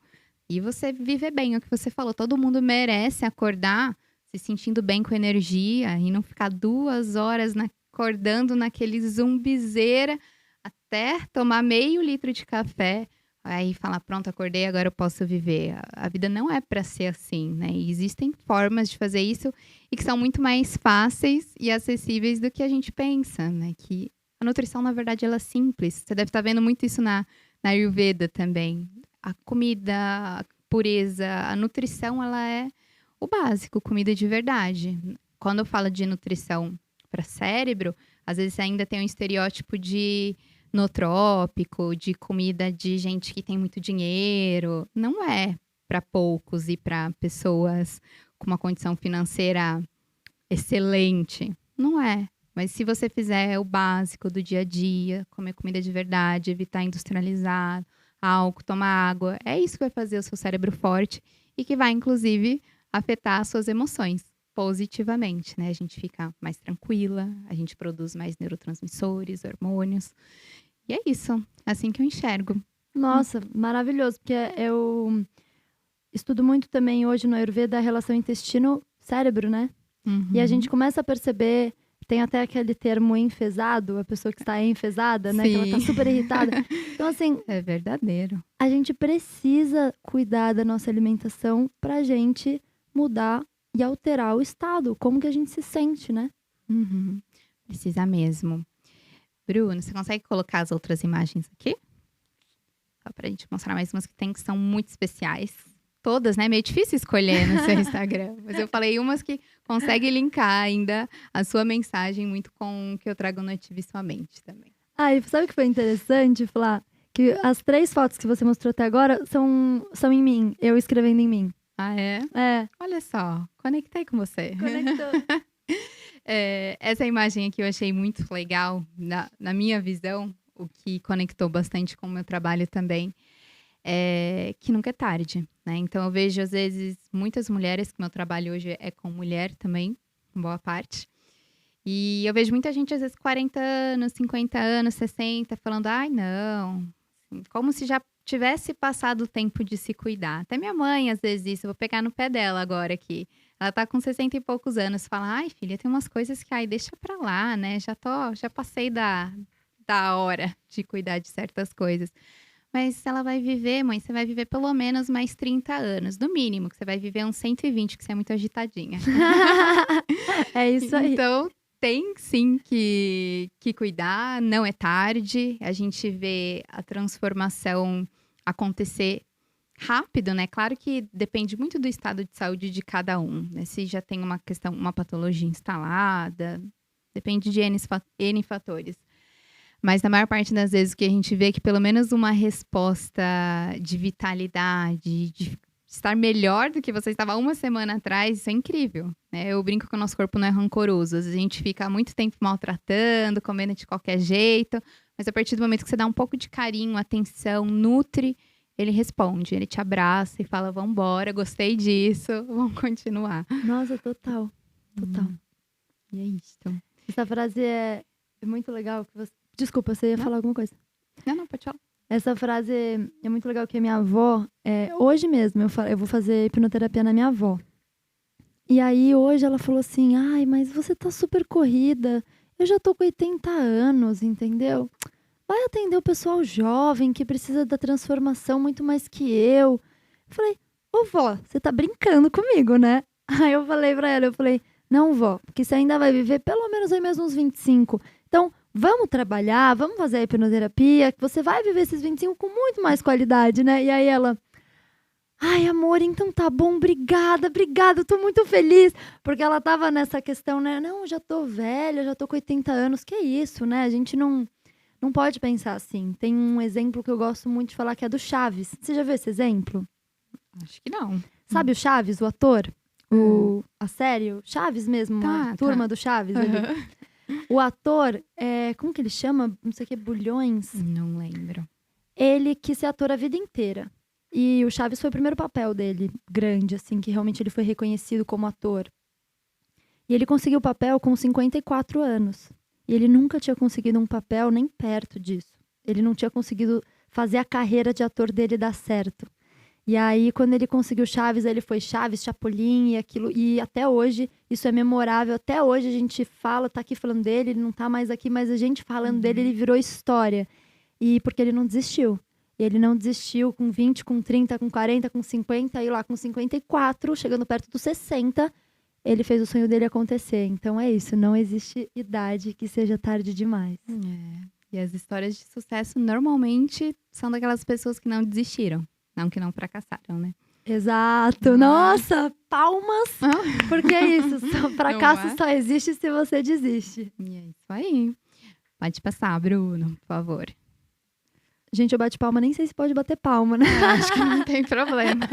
[SPEAKER 1] E você viver bem, é o que você falou. Todo mundo merece acordar se sentindo bem com energia e não ficar 2 horas acordando naquele zumbizeira até tomar meio litro de café. Aí falar, pronto, acordei, agora eu posso viver. A vida não é para ser assim, né? E existem formas de fazer isso e que são muito mais fáceis e acessíveis do que a gente pensa, né? Que a nutrição, na verdade, ela é simples. Você deve estar vendo muito isso na Ayurveda também. A comida, a pureza, a nutrição, ela é o básico, comida de verdade. Quando eu falo de nutrição para cérebro, às vezes ainda tem um estereótipo de nootrópico, de comida de gente que tem muito dinheiro. Não é para poucos e para pessoas com uma condição financeira excelente. Não é. Mas se você fizer o básico do dia a dia, comer comida de verdade, evitar industrializado, álcool, tomar água, é isso que vai fazer o seu cérebro forte e que vai, inclusive, afetar as suas emoções positivamente, né? A gente fica mais tranquila, a gente produz mais neurotransmissores, hormônios. E é isso, assim que eu enxergo.
[SPEAKER 2] Nossa, maravilhoso, porque eu estudo muito também hoje no Ayurveda a relação intestino-cérebro, né? E a gente começa a perceber, tem até aquele termo enfesado, a pessoa que está enfesada, né?
[SPEAKER 1] Sim.
[SPEAKER 2] Que ela tá super irritada. Então, assim,
[SPEAKER 1] É verdadeiro.
[SPEAKER 2] a gente precisa cuidar da nossa alimentação pra gente mudar e alterar o estado, como que a gente se sente, né?
[SPEAKER 1] Precisa mesmo. Bruno, você consegue colocar as outras imagens aqui? Só pra gente mostrar mais umas que são muito especiais. Todas, né? Meio difícil escolher no seu Instagram. Mas eu falei umas que conseguem linkar ainda a sua mensagem muito com o que eu trago no Ative Sua Mente também.
[SPEAKER 2] E sabe o que foi interessante, Flá? Que as 3 fotos que você mostrou até agora são em mim, eu escrevendo em mim.
[SPEAKER 1] Ah, é?
[SPEAKER 2] É.
[SPEAKER 1] Olha só, conectei com você.
[SPEAKER 2] Conectou.
[SPEAKER 1] Essa imagem aqui eu achei muito legal, na minha visão, o que conectou bastante com o meu trabalho também, é que nunca é tarde, né? Então eu vejo, às vezes, muitas mulheres, que meu trabalho hoje é com mulher também, em boa parte, e eu vejo muita gente, às vezes, 40 anos, 50 anos, 60, falando, ai, não, como se já tivesse passado o tempo de se cuidar. Até minha mãe, às vezes, isso, eu vou pegar no pé dela agora aqui. Ela tá com 60 e poucos anos, fala, ai, filha, tem umas coisas que, deixa pra lá, né? Já passei da hora de cuidar de certas coisas. Mas ela vai viver, mãe, você vai viver pelo menos mais 30 anos, no mínimo, que você vai viver uns 120, que você é muito agitadinha.
[SPEAKER 2] É isso aí.
[SPEAKER 1] Então, tem sim que cuidar, não é tarde. A gente vê a transformação acontecer rápido, né? Claro que depende muito do estado de saúde de cada um, né? Se já tem uma patologia instalada, depende de N fatores. Mas na maior parte das vezes o que a gente vê é que pelo menos uma resposta de vitalidade, de estar melhor do que você estava uma semana atrás, isso é incrível, né? Eu brinco que o nosso corpo não é rancoroso. Às vezes a gente fica muito tempo maltratando, comendo de qualquer jeito, mas a partir do momento que você dá um pouco de carinho, atenção, nutre, ele responde, ele te abraça e fala, vambora, gostei disso, vamos continuar.
[SPEAKER 2] Nossa, total.
[SPEAKER 1] E é isso.
[SPEAKER 2] Essa frase é muito legal. Desculpa, você ia falar alguma coisa.
[SPEAKER 1] Não, pode falar.
[SPEAKER 2] Essa frase é muito legal, que a minha avó... hoje mesmo, eu vou fazer hipnoterapia na minha avó. E aí, hoje, ela falou assim, ai, mas você tá super corrida. Eu já tô com 80 anos, entendeu? Vai atender o pessoal jovem, que precisa da transformação muito mais que eu. Eu falei, ô vó, você tá brincando comigo, né? Aí eu falei pra ela, não, vó, porque você ainda vai viver pelo menos aí mesmo uns 25. Então, vamos trabalhar, vamos fazer a hipnoterapia, que você vai viver esses 25 com muito mais qualidade, né? E aí ela, ai, amor, então tá bom, obrigada, eu tô muito feliz. Porque ela tava nessa questão, né? Não, já tô velha, já tô com 80 anos, que isso, né? A gente não pode pensar assim. Tem um exemplo que eu gosto muito de falar, que é do Chaves. Você já viu esse exemplo?
[SPEAKER 1] Acho que não.
[SPEAKER 2] Sabe o Chaves, o ator? A série, o Chaves mesmo, a turma do Chaves. O ator, como que ele chama? Não sei o que, Bulhões?
[SPEAKER 1] Não lembro.
[SPEAKER 2] Ele quis ser ator a vida inteira. E o Chaves foi o primeiro papel dele, grande, assim, que realmente ele foi reconhecido como ator. E ele conseguiu o papel com 54 anos. E ele nunca tinha conseguido um papel nem perto disso. Ele não tinha conseguido fazer a carreira de ator dele dar certo. E aí, quando ele conseguiu Chaves, ele foi Chaves, Chapolin e aquilo. E até hoje, isso é memorável. Até hoje a gente fala, tá aqui falando dele, ele não tá mais aqui, mas a gente falando dele, ele virou história. E porque ele não desistiu. Ele não desistiu com 20, com 30, com 40, com 50, e lá com 54, chegando perto dos 60, ele fez o sonho dele acontecer. Então é isso, não existe idade que seja tarde demais.
[SPEAKER 1] E as histórias de sucesso normalmente são daquelas pessoas que não desistiram. Não que não fracassaram, né?
[SPEAKER 2] Exato. Nossa, palmas. Porque é isso. Fracasso só existe se você desiste.
[SPEAKER 1] E é isso aí. Pode passar, Bruno, por favor.
[SPEAKER 2] Gente, eu bate palma, nem sei se pode bater palma, né?
[SPEAKER 1] Acho que não tem problema.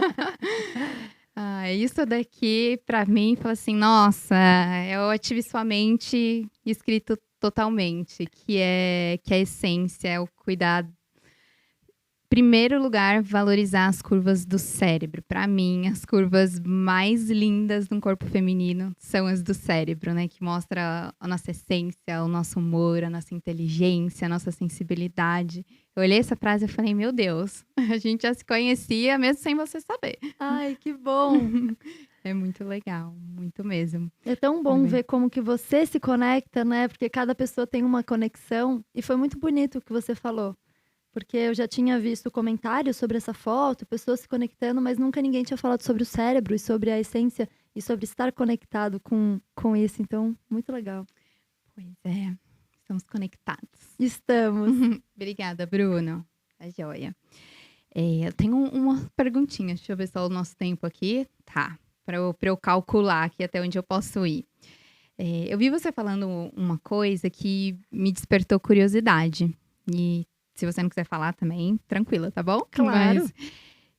[SPEAKER 1] Isso daqui, pra mim, fala assim, nossa, é o Ative Sua Mente escrito totalmente, que é a essência, é o cuidado. Primeiro lugar, valorizar as curvas do cérebro. Para mim, as curvas mais lindas de um corpo feminino são as do cérebro, né? Que mostra a nossa essência, o nosso humor, a nossa inteligência, a nossa sensibilidade. Eu olhei essa frase e falei, meu Deus, a gente já se conhecia mesmo sem você saber.
[SPEAKER 2] Ai, que bom!
[SPEAKER 1] É muito legal, muito mesmo.
[SPEAKER 2] É tão bom ver como que você se conecta, né? Porque cada pessoa tem uma conexão. E foi muito bonito o que você falou. Porque eu já tinha visto comentários sobre essa foto, pessoas se conectando, mas nunca ninguém tinha falado sobre o cérebro e sobre a essência e sobre estar conectado com isso. Então, muito legal.
[SPEAKER 1] Pois é, estamos conectados.
[SPEAKER 2] Estamos.
[SPEAKER 1] Obrigada, Bruno. Tá joia. Eu tenho uma perguntinha, deixa eu ver só o nosso tempo aqui. Tá, para eu calcular aqui até onde eu posso ir. Eu vi você falando uma coisa que me despertou curiosidade. E se você não quiser falar também, tranquila, tá bom?
[SPEAKER 2] Claro.
[SPEAKER 1] Mas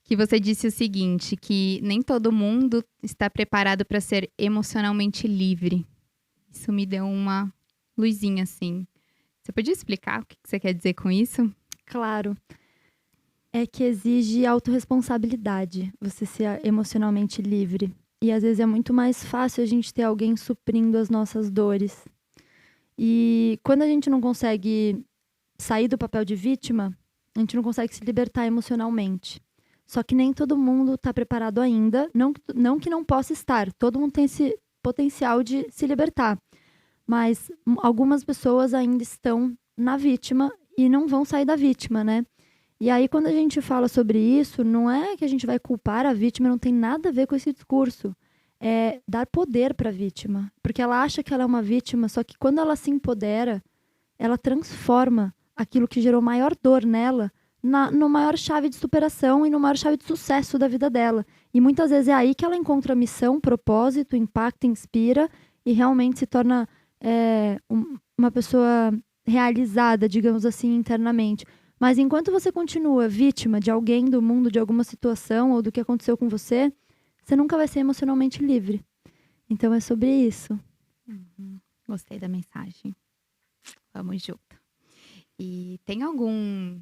[SPEAKER 1] que você disse o seguinte, que nem todo mundo está preparado para ser emocionalmente livre. Isso me deu uma luzinha, assim. Você podia explicar o que você quer dizer com isso?
[SPEAKER 2] Claro. É que exige autorresponsabilidade, você ser emocionalmente livre. E às vezes é muito mais fácil a gente ter alguém suprindo as nossas dores. E quando a gente não consegue sair do papel de vítima, a gente não consegue se libertar emocionalmente. Só que nem todo mundo está preparado ainda, não que não possa estar, todo mundo tem esse potencial de se libertar. Mas algumas pessoas ainda estão na vítima e não vão sair da vítima, né? E aí, quando a gente fala sobre isso, não é que a gente vai culpar a vítima, não tem nada a ver com esse discurso. É dar poder para a vítima. Porque ela acha que ela é uma vítima, só que quando ela se empodera, ela transforma aquilo que gerou maior dor nela, no maior chave de superação e no maior chave de sucesso da vida dela. E muitas vezes é aí que ela encontra missão, propósito, impacta, inspira e realmente se torna uma pessoa realizada, digamos assim, internamente. Mas enquanto você continua vítima de alguém, do mundo, de alguma situação ou do que aconteceu com você, você nunca vai ser emocionalmente livre. Então é sobre isso.
[SPEAKER 1] Gostei da mensagem. Vamos junto. E tem algum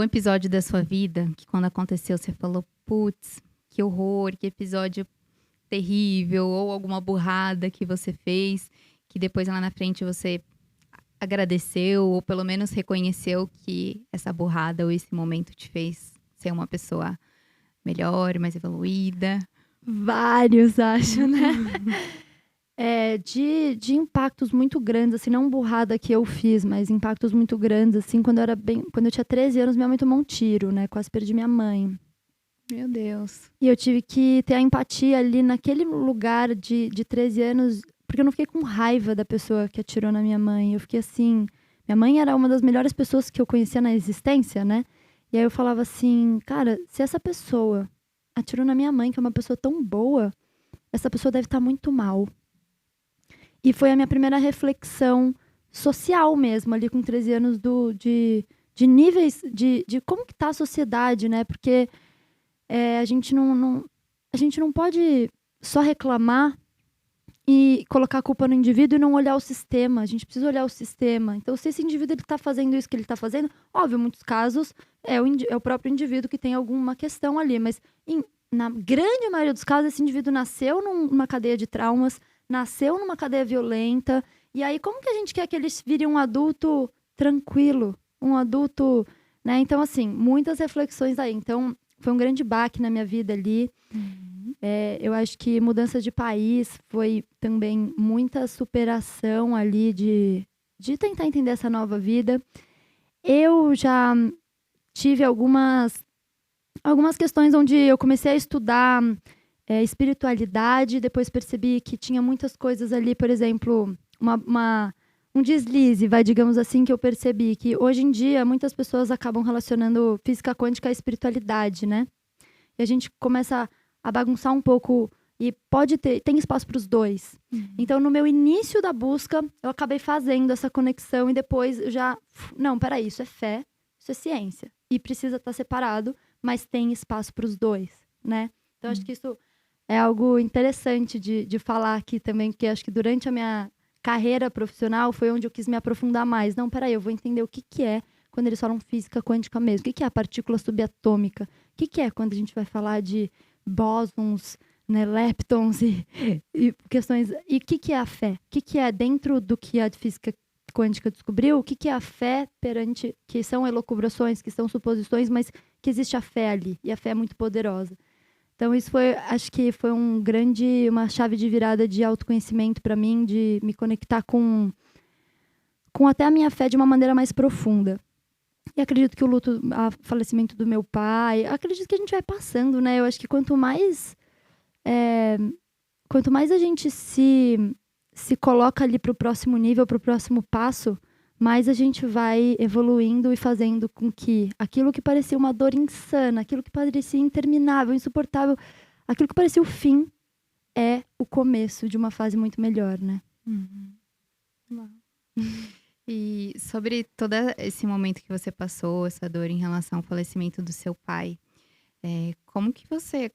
[SPEAKER 1] episódio da sua vida que quando aconteceu você falou, putz, que horror, que episódio terrível, ou alguma burrada que você fez, que depois lá na frente você agradeceu, ou pelo menos reconheceu que essa burrada ou esse momento te fez ser uma pessoa melhor, mais evoluída?
[SPEAKER 2] Vários, acho, né? De impactos muito grandes, assim, não burrada que eu fiz, mas impactos muito grandes, assim, quando eu tinha 13 anos, minha mãe tomou um tiro, né? Quase perdi minha mãe.
[SPEAKER 1] Meu Deus.
[SPEAKER 2] E eu tive que ter a empatia ali naquele lugar de 13 anos, porque eu não fiquei com raiva da pessoa que atirou na minha mãe. Eu fiquei assim, minha mãe era uma das melhores pessoas que eu conhecia na existência, né? E aí eu falava assim, cara, se essa pessoa atirou na minha mãe, que é uma pessoa tão boa, essa pessoa deve estar muito mal. E foi a minha primeira reflexão social mesmo, ali com 13 anos, de níveis, de como que tá a sociedade, né? Porque a gente não pode só reclamar e colocar a culpa no indivíduo e não olhar o sistema. A gente precisa olhar o sistema. Então, se esse indivíduo está fazendo isso que ele está fazendo, óbvio, em muitos casos é o próprio indivíduo que tem alguma questão ali. Mas na grande maioria dos casos, esse indivíduo nasceu numa cadeia de traumas, nasceu numa cadeia violenta. E aí, como que a gente quer que ele vire um adulto tranquilo? Um adulto, né? Então, assim, muitas reflexões aí. Então, foi um grande baque na minha vida ali. Eu acho que mudança de país foi também muita superação ali de tentar entender essa nova vida. Eu já tive algumas questões onde eu comecei a estudar espiritualidade, depois percebi que tinha muitas coisas ali, por exemplo, um deslize, digamos assim, que eu percebi que hoje em dia muitas pessoas acabam relacionando física quântica à espiritualidade, né? E a gente começa a bagunçar um pouco e tem espaço para os dois. Então, no meu início da busca, eu acabei fazendo essa conexão e depois não, peraí, isso é fé, isso é ciência. E precisa estar separado, mas tem espaço para os dois, né? Então, acho que isso é algo interessante de falar aqui também, porque acho que durante a minha carreira profissional foi onde eu quis me aprofundar mais. Não, peraí, eu vou entender o que é quando eles falam física quântica mesmo. O que é a partícula subatômica? O que é quando a gente vai falar de bósons, né, leptons e questões... E o que é a fé? O que é dentro do que a física quântica descobriu? O que é a fé perante... Que são elucubrações, que são suposições, mas que existe a fé ali. E a fé é muito poderosa. Então, isso acho que foi uma chave de virada de autoconhecimento para mim, de me conectar com até a minha fé de uma maneira mais profunda. E acredito que o falecimento do meu pai, acredito que a gente vai passando, né? Eu acho que quanto mais a gente se coloca ali para o próximo nível, para o próximo passo, mais a gente vai evoluindo e fazendo com que aquilo que parecia uma dor insana, aquilo que parecia interminável, insuportável, aquilo que parecia o fim, é o começo de uma fase muito melhor, né?
[SPEAKER 1] E sobre todo esse momento que você passou, essa dor em relação ao falecimento do seu pai, como que você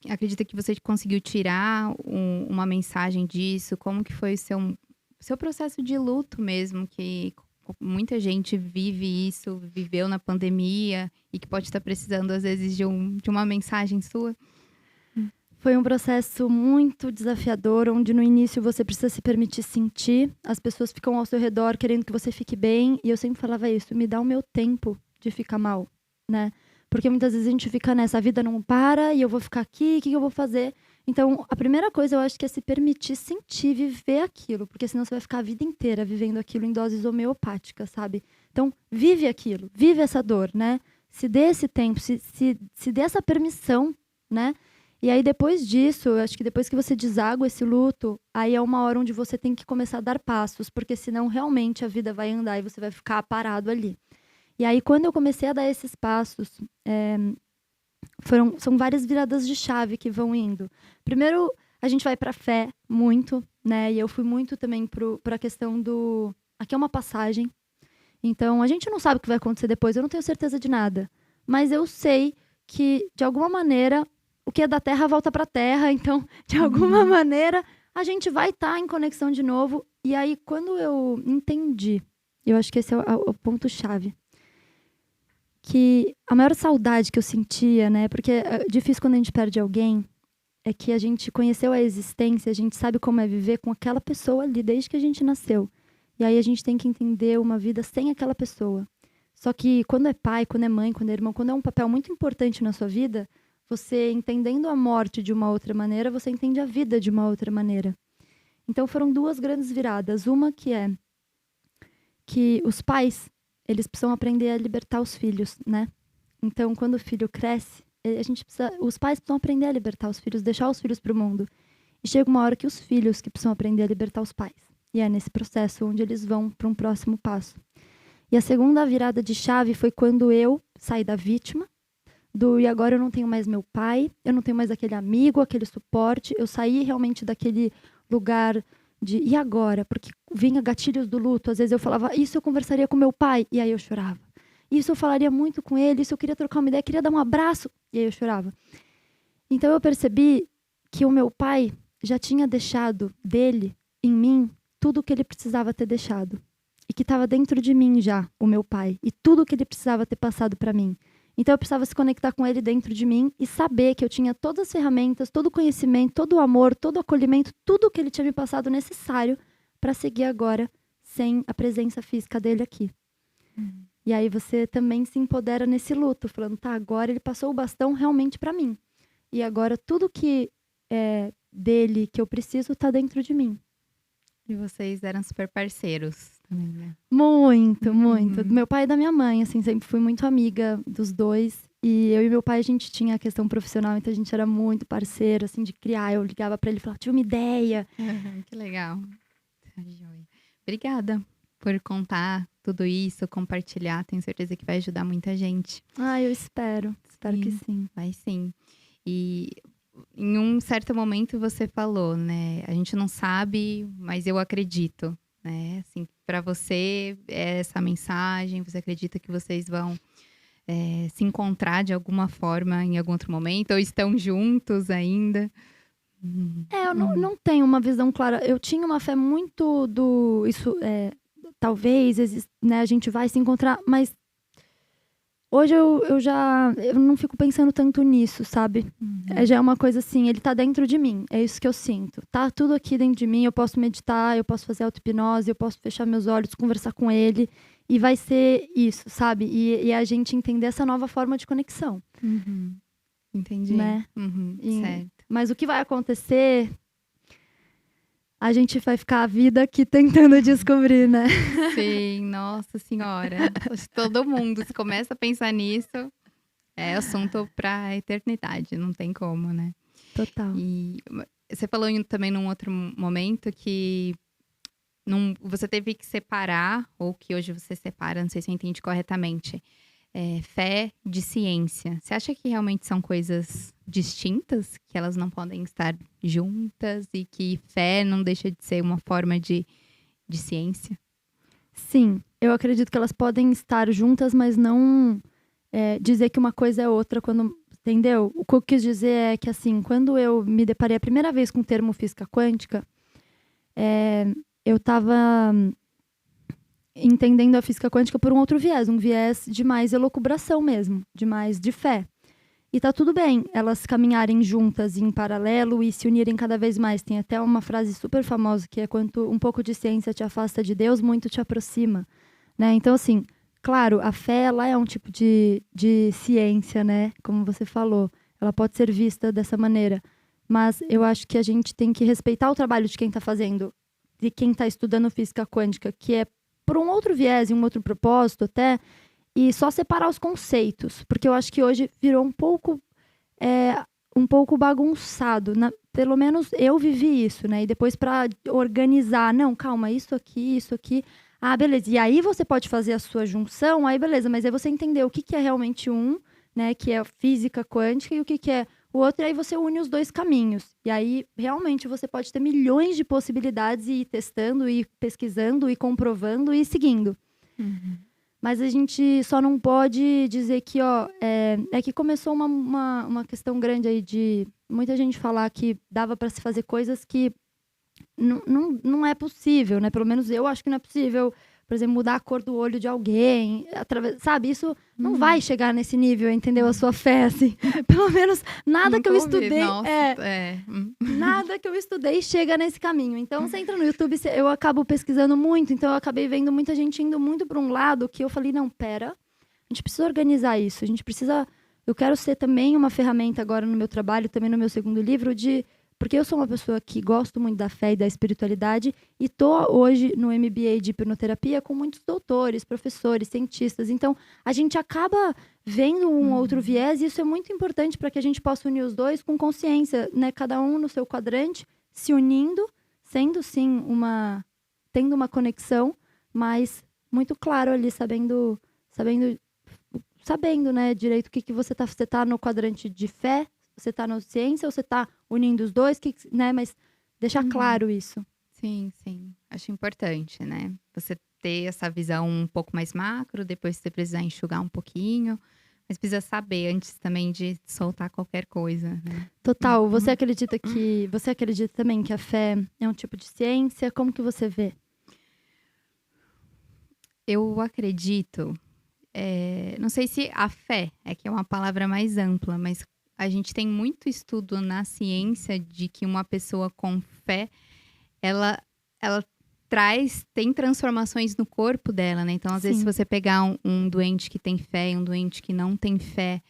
[SPEAKER 1] acredita que você conseguiu tirar uma mensagem disso? Como que foi o seu processo de luto mesmo, que muita gente vive isso, viveu na pandemia e que pode estar precisando, às vezes, de uma mensagem sua?
[SPEAKER 2] Foi um processo muito desafiador, onde no início você precisa se permitir sentir, as pessoas ficam ao seu redor querendo que você fique bem, e eu sempre falava isso, me dá o meu tempo de ficar mal, né? Porque muitas vezes a gente fica nessa, a vida não para e eu vou ficar aqui, o que eu vou fazer? Então, a primeira coisa eu acho que é se permitir sentir, viver aquilo, porque senão você vai ficar a vida inteira vivendo aquilo em doses homeopáticas, sabe? Então, vive aquilo, vive essa dor, né? Se dê esse tempo, se dê essa permissão, né? E aí, depois disso, eu acho que depois que você deságua esse luto, aí é uma hora onde você tem que começar a dar passos, porque senão realmente a vida vai andar e você vai ficar parado ali. E aí, quando eu comecei a dar esses passos, são várias viradas de chave que vão indo. Primeiro, a gente vai pra fé muito, né? E eu fui muito também pra questão do... Aqui é uma passagem, Então, a gente não sabe o que vai acontecer depois, eu não tenho certeza de nada. Mas eu sei que, de alguma maneira, o que é da Terra volta para a Terra. Então, de alguma maneira, a gente vai estar em conexão de novo. E aí, quando eu entendi, eu acho que esse é o ponto-chave, que a maior saudade que eu sentia, né? Porque é difícil quando a gente perde alguém, é que a gente conheceu a existência, a gente sabe como é viver com aquela pessoa ali desde que a gente nasceu. E aí a gente tem que entender uma vida sem aquela pessoa. Só que quando é pai, quando é mãe, quando é irmão, quando é um papel muito importante na sua vida, você entendendo a morte de uma outra maneira, você entende a vida de uma outra maneira. Então foram 2 grandes viradas. Uma que é que os pais, eles precisam aprender a libertar os filhos, né? Então, quando o filho cresce, os pais precisam aprender a libertar os filhos, deixar os filhos para o mundo. E chega uma hora que os filhos que precisam aprender a libertar os pais. E é nesse processo onde eles vão para um próximo passo. E a segunda virada de chave foi quando eu saí da vítima, e agora eu não tenho mais meu pai, eu não tenho mais aquele amigo, aquele suporte. Eu saí realmente daquele lugar de e agora? Porque vinha gatilhos do luto. Às vezes eu falava, isso eu conversaria com meu pai, e aí eu chorava. Isso eu falaria muito com ele, isso eu queria trocar uma ideia, queria dar um abraço, e aí eu chorava. Então eu percebi que o meu pai já tinha deixado dele, em mim, tudo o que ele precisava ter deixado. E que estava dentro de mim já, o meu pai. E tudo o que ele precisava ter passado para mim. Então eu precisava se conectar com ele dentro de mim e saber que eu tinha todas as ferramentas, todo o conhecimento, todo o amor, todo o acolhimento, tudo o que ele tinha me passado necessário para seguir agora sem a presença física dele aqui. E aí você também se empodera nesse luto, falando, tá, agora ele passou o bastão realmente para mim. E agora tudo que é dele, que eu preciso, tá dentro de mim.
[SPEAKER 1] E vocês eram super parceiros também, né?
[SPEAKER 2] Muito, muito. Do meu pai e da minha mãe, assim, sempre fui muito amiga dos dois. E eu e meu pai, a gente tinha a questão profissional, então a gente era muito parceiro, assim, de criar. Eu ligava pra ele e falava, tive uma ideia.
[SPEAKER 1] Que legal. Tá joia. Obrigada por contar tudo isso, compartilhar. Tenho certeza que vai ajudar muita gente.
[SPEAKER 2] Ah, eu espero. Espero que sim.
[SPEAKER 1] Vai sim. E em um certo momento você falou, né? A gente não sabe, mas eu acredito, né? Assim, para você, essa mensagem, você acredita que vocês vão se encontrar de alguma forma em algum outro momento? Ou estão juntos ainda?
[SPEAKER 2] Eu não tenho uma visão clara. Eu tinha uma fé muito do... talvez, né, a gente vai se encontrar, mas hoje eu não fico pensando tanto nisso, sabe? Já é uma coisa assim, ele tá dentro de mim, é isso que eu sinto. Tá tudo aqui dentro de mim, eu posso meditar, eu posso fazer auto-hipnose, eu posso fechar meus olhos, conversar com ele, e vai ser isso, sabe? E a gente entender essa nova forma de conexão.
[SPEAKER 1] Entendi.
[SPEAKER 2] Né?
[SPEAKER 1] Certo.
[SPEAKER 2] Mas o que vai acontecer... A gente vai ficar a vida aqui tentando descobrir, né?
[SPEAKER 1] Sim, nossa senhora. Todo mundo, se começa a pensar nisso, é assunto pra eternidade, não tem como, né?
[SPEAKER 2] Total.
[SPEAKER 1] E você falou também num outro momento que você teve que separar, ou que hoje você separa, não sei se eu entendi corretamente, fé de ciência. Você acha que realmente são coisas distintas? Que elas não podem estar juntas? E que fé não deixa de ser uma forma de ciência?
[SPEAKER 2] Sim, eu acredito que elas podem estar juntas, mas não dizer que uma coisa é outra quando... Entendeu? O que eu quis dizer é que, assim, quando eu me deparei a primeira vez com o termo física quântica, eu estava entendendo a física quântica por um outro viés, um viés de mais elucubração mesmo, de mais de fé. E tá tudo bem elas caminharem juntas em paralelo e se unirem cada vez mais. Tem até uma frase super famosa que é: quanto um pouco de ciência te afasta de Deus, muito te aproxima, né? Então, assim, claro, a fé, ela é um tipo de ciência, né? Como você falou, ela pode ser vista dessa maneira. Mas eu acho que a gente tem que respeitar o trabalho de quem está fazendo, de quem está estudando física quântica, que é por um outro viés e um outro propósito até, e só separar os conceitos, porque eu acho que hoje virou um pouco bagunçado, pelo menos eu vivi isso, né? E depois para organizar, não, calma, isso aqui, ah, beleza, e aí você pode fazer a sua junção, aí beleza, mas aí você entender o que é realmente né, que é a física quântica, e o que é o outro, e aí você une os dois caminhos. E aí, realmente, você pode ter milhões de possibilidades e ir testando, e pesquisando, e comprovando, e seguindo. Mas a gente só não pode dizer que, é que começou uma questão grande aí de muita gente falar que dava para se fazer coisas que não é possível, né? Pelo menos eu acho que não é possível, por exemplo, mudar a cor do olho de alguém, sabe? Isso não vai chegar nesse nível, entendeu? A sua fé, assim. Pelo menos nada que eu estudei. Nada que eu estudei chega nesse caminho. Então, você entra no YouTube, eu acabo pesquisando muito, então eu acabei vendo muita gente indo muito para um lado que eu falei, não, pera, a gente precisa organizar isso, a gente precisa. Eu quero ser também uma ferramenta agora no meu trabalho, também no meu segundo livro, porque eu sou uma pessoa que gosto muito da fé e da espiritualidade e tô hoje no MBA de hipnoterapia com muitos doutores, professores, cientistas. Então, a gente acaba vendo um outro viés e isso é muito importante para que a gente possa unir os dois com consciência, né? Cada um no seu quadrante, se unindo, sendo sim tendo uma conexão, mas muito claro ali, sabendo, né, direito o que você tá. Você tá no quadrante de fé, você tá na ciência ou você tá unindo os dois, né? Mas deixar claro isso.
[SPEAKER 1] Sim. Acho importante, né? Você ter essa visão um pouco mais macro, depois você precisar enxugar um pouquinho. Mas precisa saber antes também de soltar qualquer coisa, né?
[SPEAKER 2] Total. Você acredita também que a fé é um tipo de ciência? Como que você vê?
[SPEAKER 1] Eu acredito... não sei se a fé é que é uma palavra mais ampla, mas a gente tem muito estudo na ciência de que uma pessoa com fé, ela tem transformações no corpo dela, né? Então, às vezes, se você pegar um doente que tem fé e um doente que não tem fé,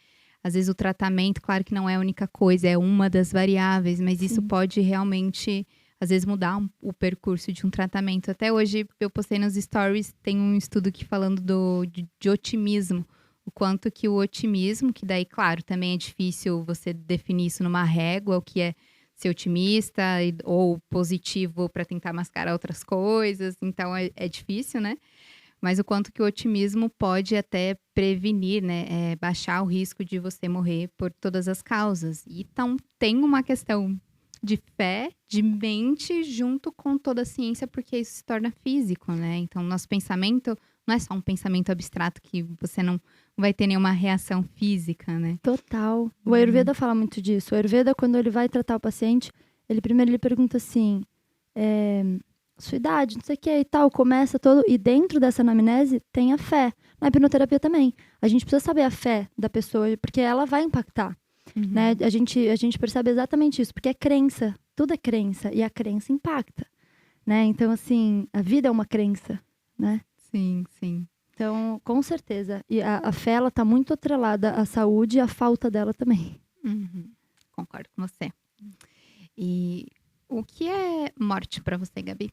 [SPEAKER 1] às vezes o tratamento, claro que não é a única coisa, é uma das variáveis, mas isso pode realmente, às vezes, mudar o percurso de um tratamento. Até hoje, eu postei nos stories, tem um estudo aqui falando de otimismo. O quanto que o otimismo, que daí, claro, também é difícil você definir isso numa régua, o que é ser otimista ou positivo para tentar mascarar outras coisas. Então, é difícil, né? Mas o quanto que o otimismo pode até prevenir, né? Baixar o risco de você morrer por todas as causas. Então, tem uma questão de fé, de mente, junto com toda a ciência, porque isso se torna físico, né? Então, nosso pensamento não é só um pensamento abstrato que você não vai ter nenhuma reação física, né?
[SPEAKER 2] Total. O Ayurveda fala muito disso. O Ayurveda, quando ele vai tratar o paciente, ele primeiro pergunta assim, sua idade, não sei o que e tal, começa todo... E dentro dessa anamnese tem a fé. Na hipnoterapia também. A gente precisa saber a fé da pessoa, porque ela vai impactar. Né? A gente percebe exatamente isso, porque é crença. Tudo é crença. E a crença impacta. Né? Então, assim, a vida é uma crença, né?
[SPEAKER 1] Sim.
[SPEAKER 2] Então, com certeza. E a fé, ela tá muito atrelada à saúde e à falta dela também.
[SPEAKER 1] Concordo com você. E o que é morte para você, Gabi?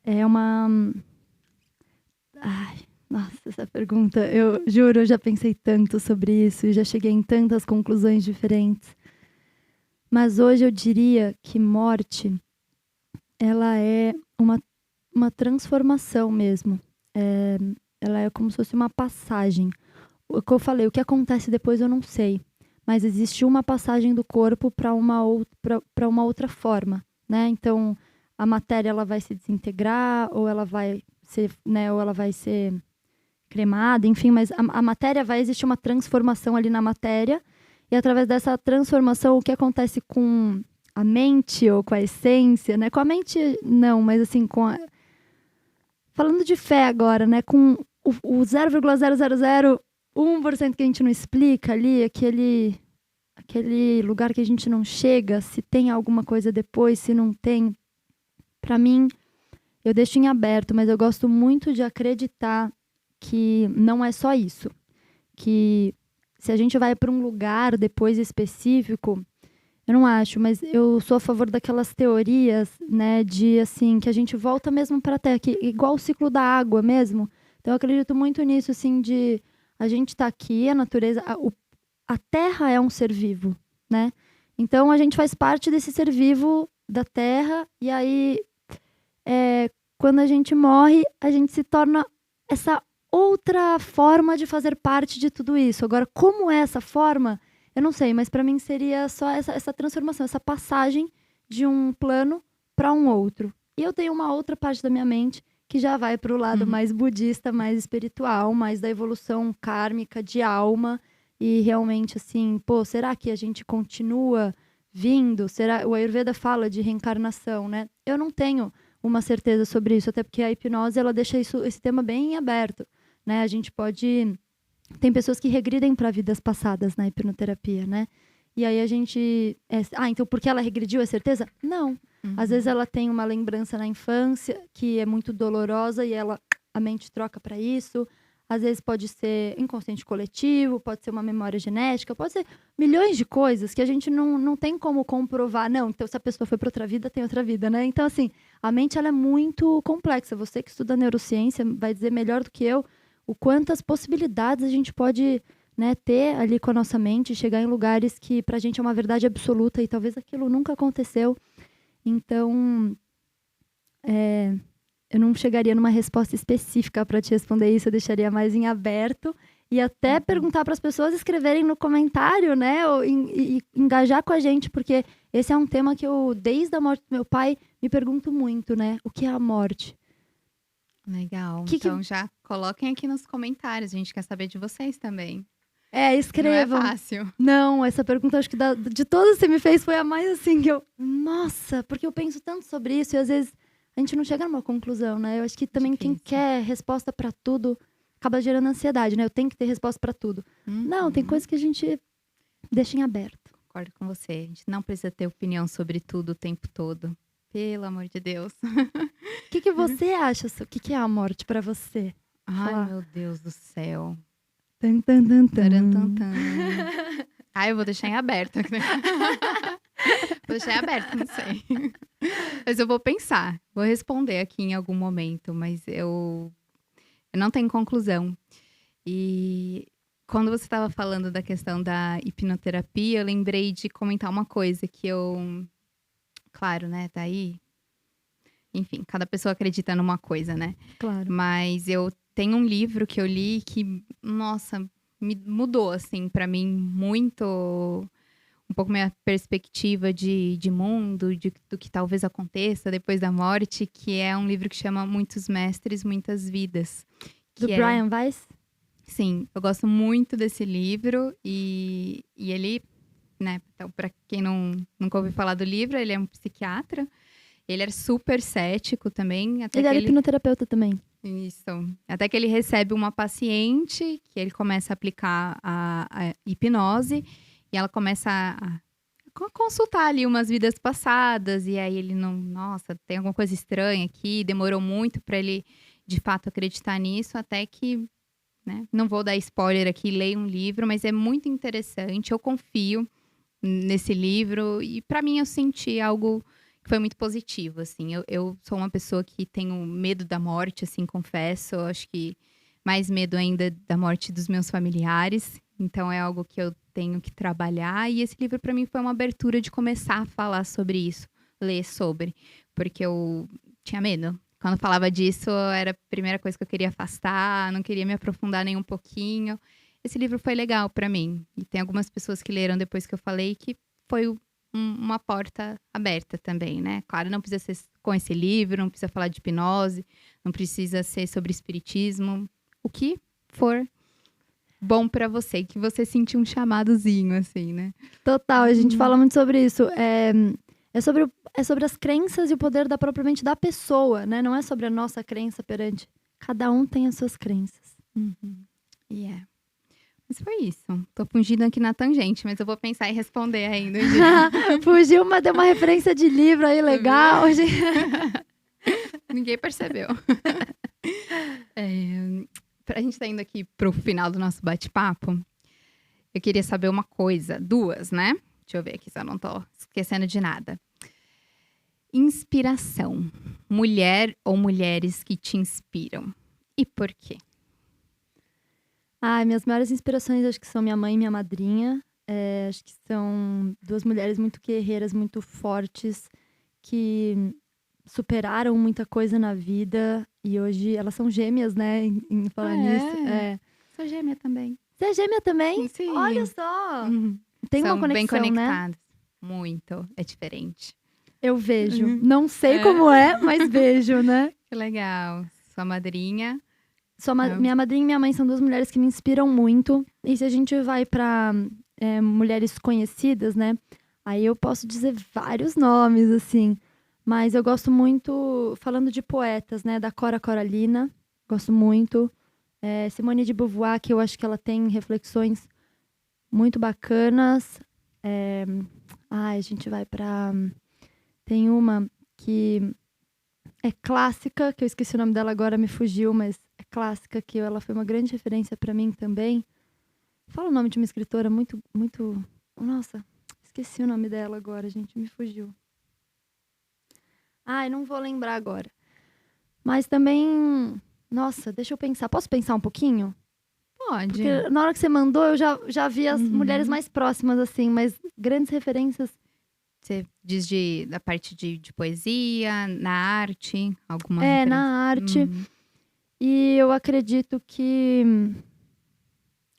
[SPEAKER 2] É uma... Ai, nossa, essa pergunta. Eu juro, eu já pensei tanto sobre isso e já cheguei em tantas conclusões diferentes. Mas hoje eu diria que morte, ela é uma transformação mesmo. Ela é como se fosse uma passagem. O que eu falei, o que acontece depois eu não sei. Mas existe uma passagem do corpo para uma outra forma, né? Então, a matéria ela vai se desintegrar, ou ela vai ser, né, ou ela vai ser cremada, enfim, mas a matéria vai existir uma transformação ali na matéria, e através dessa transformação, o que acontece com a mente ou com a essência, né? Com a mente, não, mas assim, falando de fé agora, né? Com o 0,0001% que a gente não explica ali, aquele lugar que a gente não chega, se tem alguma coisa depois, se não tem. Para mim, eu deixo em aberto, mas eu gosto muito de acreditar que não é só isso. Que se a gente vai para um lugar depois específico, eu não acho, mas eu sou a favor daquelas teorias, né, de assim, que a gente volta mesmo para a Terra, que, igual o ciclo da água mesmo. Então eu acredito muito nisso, assim, de a gente tá aqui, a natureza, a Terra é um ser vivo, né? Então a gente faz parte desse ser vivo da Terra, e aí quando a gente morre, a gente se torna essa outra forma de fazer parte de tudo isso. Agora, como é essa forma? Eu não sei, mas para mim seria só essa transformação, essa passagem de um plano para um outro. E eu tenho uma outra parte da minha mente que já vai para o lado mais budista, mais espiritual, mais da evolução kármica de alma. E realmente, assim, será que a gente continua vindo? O Ayurveda fala de reencarnação, né? Eu não tenho uma certeza sobre isso, até porque a hipnose, ela deixa esse tema bem aberto, né? A gente pode... Tem pessoas que regridem para vidas passadas na hipnoterapia, né? E aí a gente... então porque ela regrediu, é certeza? Não. Às vezes ela tem uma lembrança na infância que é muito dolorosa e a mente troca para isso. Às vezes pode ser inconsciente coletivo, pode ser uma memória genética, pode ser milhões de coisas que a gente não tem como comprovar. Não, então se a pessoa foi para outra vida, tem outra vida, né? Então, assim, a mente ela é muito complexa. Você que estuda neurociência vai dizer melhor do que eu o quantas possibilidades a gente pode, né, ter ali com a nossa mente, chegar em lugares que pra gente é uma verdade absoluta e talvez aquilo nunca aconteceu. Então, eu não chegaria numa resposta específica para te responder isso, eu deixaria mais em aberto e até perguntar para as pessoas escreverem no comentário, né, e engajar com a gente, porque esse é um tema que eu, desde a morte do meu pai, me pergunto muito, né, o que é a morte?
[SPEAKER 1] Legal, então já coloquem aqui nos comentários, a gente quer saber de vocês também.
[SPEAKER 2] Escrevam.
[SPEAKER 1] Não é fácil.
[SPEAKER 2] Não, essa pergunta, acho que de todas que você me fez, foi a mais assim que nossa, porque eu penso tanto sobre isso e às vezes a gente não chega numa conclusão, né? Eu acho que também quem quer resposta pra tudo acaba gerando ansiedade, né? Eu tenho que ter resposta pra tudo. Não, tem coisas que a gente deixa em aberto.
[SPEAKER 1] Concordo com você. A gente não precisa ter opinião sobre tudo o tempo todo. Pelo amor de Deus.
[SPEAKER 2] O que você acha? O que é a morte pra você?
[SPEAKER 1] Ai, meu Deus do céu.
[SPEAKER 2] Tan, tan, tan, tan.
[SPEAKER 1] Eu vou deixar em aberto. Vou deixar em aberto, não sei. Mas eu vou pensar. Vou responder aqui em algum momento. Mas eu não tenho conclusão. E quando você estava falando da questão da hipnoterapia, eu lembrei de comentar uma coisa que eu... Claro, né? Daí... Enfim, cada pessoa acredita numa coisa, né?
[SPEAKER 2] Claro.
[SPEAKER 1] Mas eu tenho um livro que eu li que, nossa, me mudou, assim, pra mim, muito... Um pouco minha perspectiva de mundo, do que talvez aconteça depois da morte, que é um livro que chama Muitos Mestres, Muitas Vidas.
[SPEAKER 2] Do Brian Weiss?
[SPEAKER 1] Sim, eu gosto muito desse livro e ele, né, então, pra quem nunca ouviu falar do livro, ele é um psiquiatra. Ele era super cético também.
[SPEAKER 2] Ele era hipnoterapeuta também.
[SPEAKER 1] Isso. Até que ele recebe uma paciente, que ele começa a aplicar a hipnose, e ela começa a consultar ali umas vidas passadas, e aí ele nossa, tem alguma coisa estranha aqui, demorou muito para ele, de fato, acreditar nisso, até que, né, não vou dar spoiler aqui, leia um livro, mas é muito interessante, eu confio nesse livro, e para mim eu senti algo que foi muito positivo, assim. Eu sou uma pessoa que tenho medo da morte, assim, confesso. Eu acho que mais medo ainda da morte dos meus familiares. Então, é algo que eu tenho que trabalhar. E esse livro, para mim, foi uma abertura de começar a falar sobre isso. Ler sobre. Porque eu tinha medo. Quando falava disso, era a primeira coisa que eu queria afastar. Não queria me aprofundar nem um pouquinho. Esse livro foi legal para mim. E tem algumas pessoas que leram depois que eu falei que foi uma porta aberta também, né? Claro, não precisa ser com esse livro, não precisa falar de hipnose, não precisa ser sobre espiritismo. O que for bom pra você, que você sentir um chamadozinho, assim, né?
[SPEAKER 2] Total, a gente fala muito sobre isso. É sobre as crenças e o poder da própria mente da pessoa, né? Não é sobre a nossa crença perante. Cada um tem as suas crenças.
[SPEAKER 1] Mas foi isso. Tô fugindo aqui na tangente, mas eu vou pensar em responder ainda.
[SPEAKER 2] Fugiu, mas deu uma referência de livro aí legal.
[SPEAKER 1] Ninguém percebeu. A gente tá indo aqui pro final do nosso bate-papo. Eu queria saber uma coisa. Duas, né? Deixa eu ver aqui se eu não tô esquecendo de nada. Inspiração. Mulher ou mulheres que te inspiram. E por quê?
[SPEAKER 2] Minhas maiores inspirações acho que são minha mãe e minha madrinha. Acho que são duas mulheres muito guerreiras, muito fortes, que superaram muita coisa na vida. E hoje elas são gêmeas, né? Em falar nisso.
[SPEAKER 1] Sou gêmea também.
[SPEAKER 2] Você é gêmea também?
[SPEAKER 1] Sim.
[SPEAKER 2] Olha só! Tem
[SPEAKER 1] são
[SPEAKER 2] uma conexão,
[SPEAKER 1] bem conectadas.
[SPEAKER 2] Né?
[SPEAKER 1] Muito. É diferente.
[SPEAKER 2] Eu vejo. Não sei como é, mas vejo, né?
[SPEAKER 1] Que legal. Sua madrinha.
[SPEAKER 2] Minha madrinha e minha mãe são duas mulheres que me inspiram muito. E se a gente vai para mulheres conhecidas, né? Aí eu posso dizer vários nomes, assim. Mas eu gosto muito, falando de poetas, né? Da Cora Coralina, gosto muito. Simone de Beauvoir, que eu acho que ela tem reflexões muito bacanas. A gente vai para... Tem uma que é clássica, que eu esqueci o nome dela agora, me fugiu, mas é clássica, que ela foi uma grande referência para mim também. Fala o nome de uma escritora muito, muito... Nossa, esqueci o nome dela agora, gente, me fugiu. Ai, não vou lembrar agora. Mas também... Nossa, deixa eu pensar. Posso pensar um pouquinho?
[SPEAKER 1] Pode.
[SPEAKER 2] Porque na hora que você mandou, eu já vi as mulheres mais próximas, assim, mas grandes referências...
[SPEAKER 1] Você diz da parte de poesia, na arte, alguma referência?
[SPEAKER 2] Na arte. E eu acredito que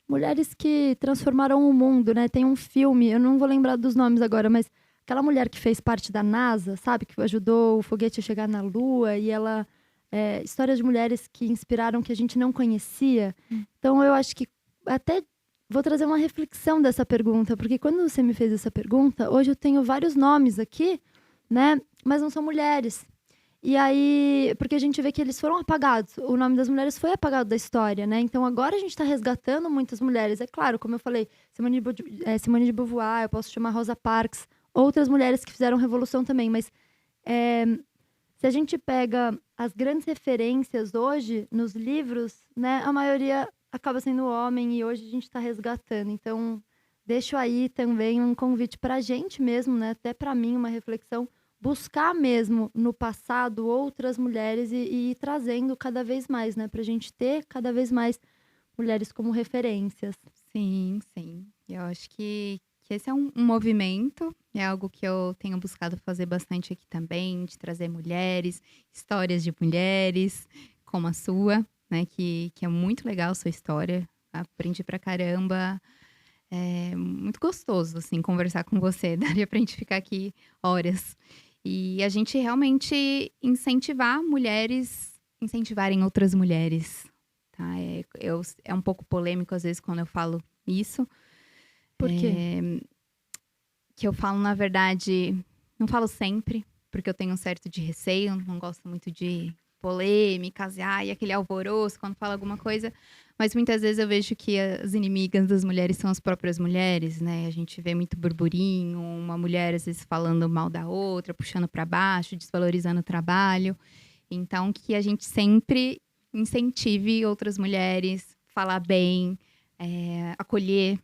[SPEAKER 2] mulheres que transformaram o mundo, né? Tem um filme, eu não vou lembrar dos nomes agora, mas aquela mulher que fez parte da NASA, sabe? Que ajudou o foguete a chegar na Lua e ela... histórias de mulheres que inspiraram que a gente não conhecia. Então eu acho que até... Vou trazer uma reflexão dessa pergunta, porque quando você me fez essa pergunta, hoje eu tenho vários nomes aqui, né? Mas não são mulheres. E aí, porque a gente vê que eles foram apagados. O nome das mulheres foi apagado da história, né? Então agora a gente está resgatando muitas mulheres. É claro, como eu falei, Simone de Beauvoir, eu posso chamar Rosa Parks, outras mulheres que fizeram revolução também. Mas se a gente pega as grandes referências hoje nos livros, né? A maioria acaba sendo homem e hoje a gente está resgatando. Então, deixo aí também um convite para a gente mesmo, né? Até para mim, uma reflexão, buscar mesmo no passado outras mulheres e ir trazendo cada vez mais, né? Para a gente ter cada vez mais mulheres como referências.
[SPEAKER 1] Sim, sim. Eu acho que esse é um movimento, é algo que eu tenho buscado fazer bastante aqui também, de trazer mulheres, histórias de mulheres, como a sua, né? Que é muito legal a sua história. Aprendi pra caramba. É muito gostoso, assim, conversar com você. Daria pra gente ficar aqui horas. E a gente realmente incentivar mulheres, incentivarem outras mulheres, tá? É um pouco polêmico, às vezes, quando eu falo isso.
[SPEAKER 2] Por quê?
[SPEAKER 1] Que eu falo, na verdade, não falo sempre, porque eu tenho um certo de receio, não gosto muito de polêmicas, e aquele alvoroço quando fala alguma coisa, mas muitas vezes eu vejo que as inimigas das mulheres são as próprias mulheres, né? A gente vê muito burburinho, uma mulher às vezes falando mal da outra, puxando para baixo, desvalorizando o trabalho. Então, que a gente sempre incentive outras mulheres, falar bem, acolher,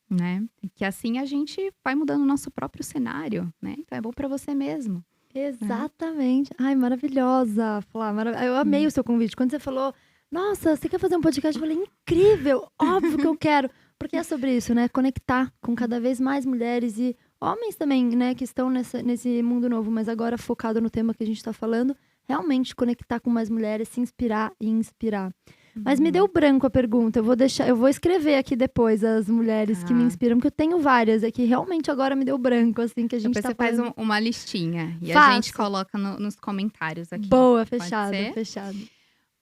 [SPEAKER 1] né? Que assim a gente vai mudando o nosso próprio cenário, né? Então é bom para você mesmo.
[SPEAKER 2] Exatamente. Ai, maravilhosa, Flá. Eu amei o seu convite. Quando você falou, nossa, você quer fazer um podcast? Eu falei, incrível, óbvio que eu quero. Porque é sobre isso, né? Conectar com cada vez mais mulheres e homens também, né? Que estão nesse mundo novo, mas agora focado no tema que a gente está falando. Realmente conectar com mais mulheres, se inspirar e inspirar. Mas me deu branco a pergunta. Eu vou escrever aqui depois as mulheres que me inspiram, porque eu tenho várias. É que realmente agora me deu branco, assim, que a gente
[SPEAKER 1] depois
[SPEAKER 2] tá
[SPEAKER 1] você
[SPEAKER 2] falando.
[SPEAKER 1] faz uma listinha e
[SPEAKER 2] Faço.
[SPEAKER 1] a gente coloca nos comentários aqui.
[SPEAKER 2] Boa,
[SPEAKER 1] Pode
[SPEAKER 2] fechado,
[SPEAKER 1] ser?
[SPEAKER 2] fechado.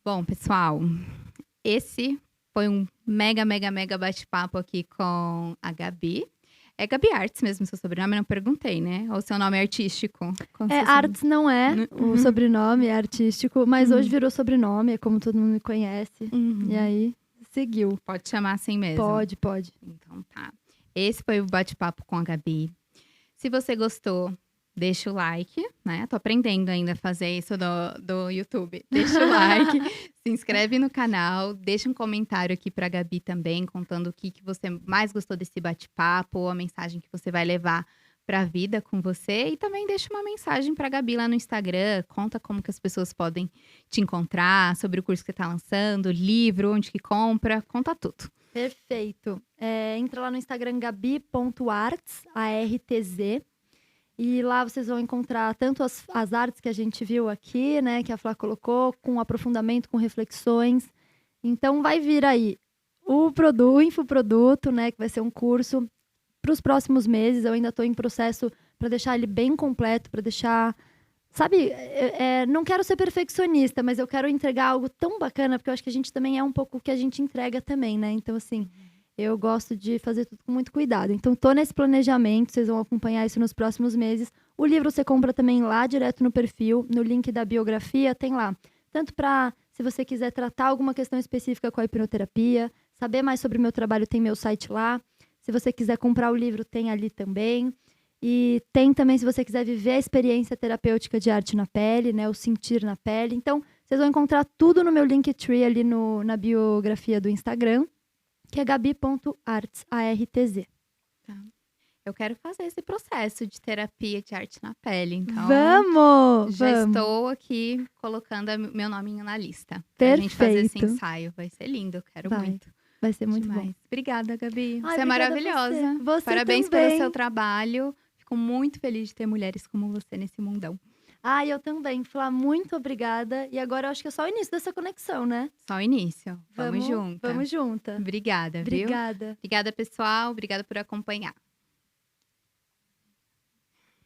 [SPEAKER 1] Bom, pessoal, esse foi um mega, mega, mega bate-papo aqui com a Gabi. É Gabi Arts mesmo, seu sobrenome? Eu não perguntei, né? Ou seu nome é artístico?
[SPEAKER 2] Arts não é o sobrenome, é artístico. Mas hoje virou sobrenome, é como todo mundo me conhece. E aí, seguiu.
[SPEAKER 1] Pode chamar assim mesmo?
[SPEAKER 2] Pode.
[SPEAKER 1] Então tá. Esse foi o bate-papo com a Gabi. Se você gostou, deixa o like, né? Tô aprendendo ainda a fazer isso do YouTube. Deixa o like, se inscreve no canal, deixa um comentário aqui pra Gabi também, contando o que você mais gostou desse bate-papo, ou a mensagem que você vai levar pra vida com você. E também deixa uma mensagem pra Gabi lá no Instagram, conta como que as pessoas podem te encontrar, sobre o curso que você tá lançando, livro, onde que compra, conta tudo.
[SPEAKER 2] Perfeito. Entra lá no Instagram gabi.arts, ARTZ. E lá vocês vão encontrar tanto as artes que a gente viu aqui, né? Que a Flá colocou, com aprofundamento, com reflexões. Então vai vir aí o infoproduto, né? Que vai ser um curso para os próximos meses. Eu ainda estou em processo para deixar ele bem completo, para deixar Sabe, não quero ser perfeccionista, mas eu quero entregar algo tão bacana, porque eu acho que a gente também é um pouco o que a gente entrega também, né? Então, assim, eu gosto de fazer tudo com muito cuidado. Então, tô nesse planejamento, vocês vão acompanhar isso nos próximos meses. O livro você compra também lá, direto no perfil, no link da biografia, tem lá. Tanto para, se você quiser tratar alguma questão específica com a hipnoterapia, saber mais sobre o meu trabalho, tem meu site lá. Se você quiser comprar o livro, tem ali também. E tem também, se você quiser viver a experiência terapêutica de arte na pele, né? O sentir na pele. Então, vocês vão encontrar tudo no meu Linktree ali na biografia do Instagram, que é gabi.arts, ARTZ.
[SPEAKER 1] Tá. Eu quero fazer esse processo de terapia de arte na pele, então
[SPEAKER 2] Vamos!
[SPEAKER 1] já
[SPEAKER 2] vamos.
[SPEAKER 1] estou aqui colocando meu nome na lista. Pra
[SPEAKER 2] Perfeito.
[SPEAKER 1] gente fazer esse ensaio. Vai ser lindo, eu quero muito.
[SPEAKER 2] Vai ser muito
[SPEAKER 1] Demais.
[SPEAKER 2] bom.
[SPEAKER 1] Obrigada, Gabi.
[SPEAKER 2] Ai,
[SPEAKER 1] Você é
[SPEAKER 2] obrigada a
[SPEAKER 1] maravilhosa.
[SPEAKER 2] Você
[SPEAKER 1] Parabéns
[SPEAKER 2] também.
[SPEAKER 1] pelo seu trabalho. Fico muito feliz de ter mulheres como você nesse mundão.
[SPEAKER 2] Eu também. Flá, muito obrigada. E agora eu acho que é só o início dessa conexão, né?
[SPEAKER 1] Só o início. Vamos juntas.
[SPEAKER 2] Vamos juntas.
[SPEAKER 1] Obrigada, viu?
[SPEAKER 2] Obrigada.
[SPEAKER 1] Obrigada, pessoal. Obrigada por acompanhar.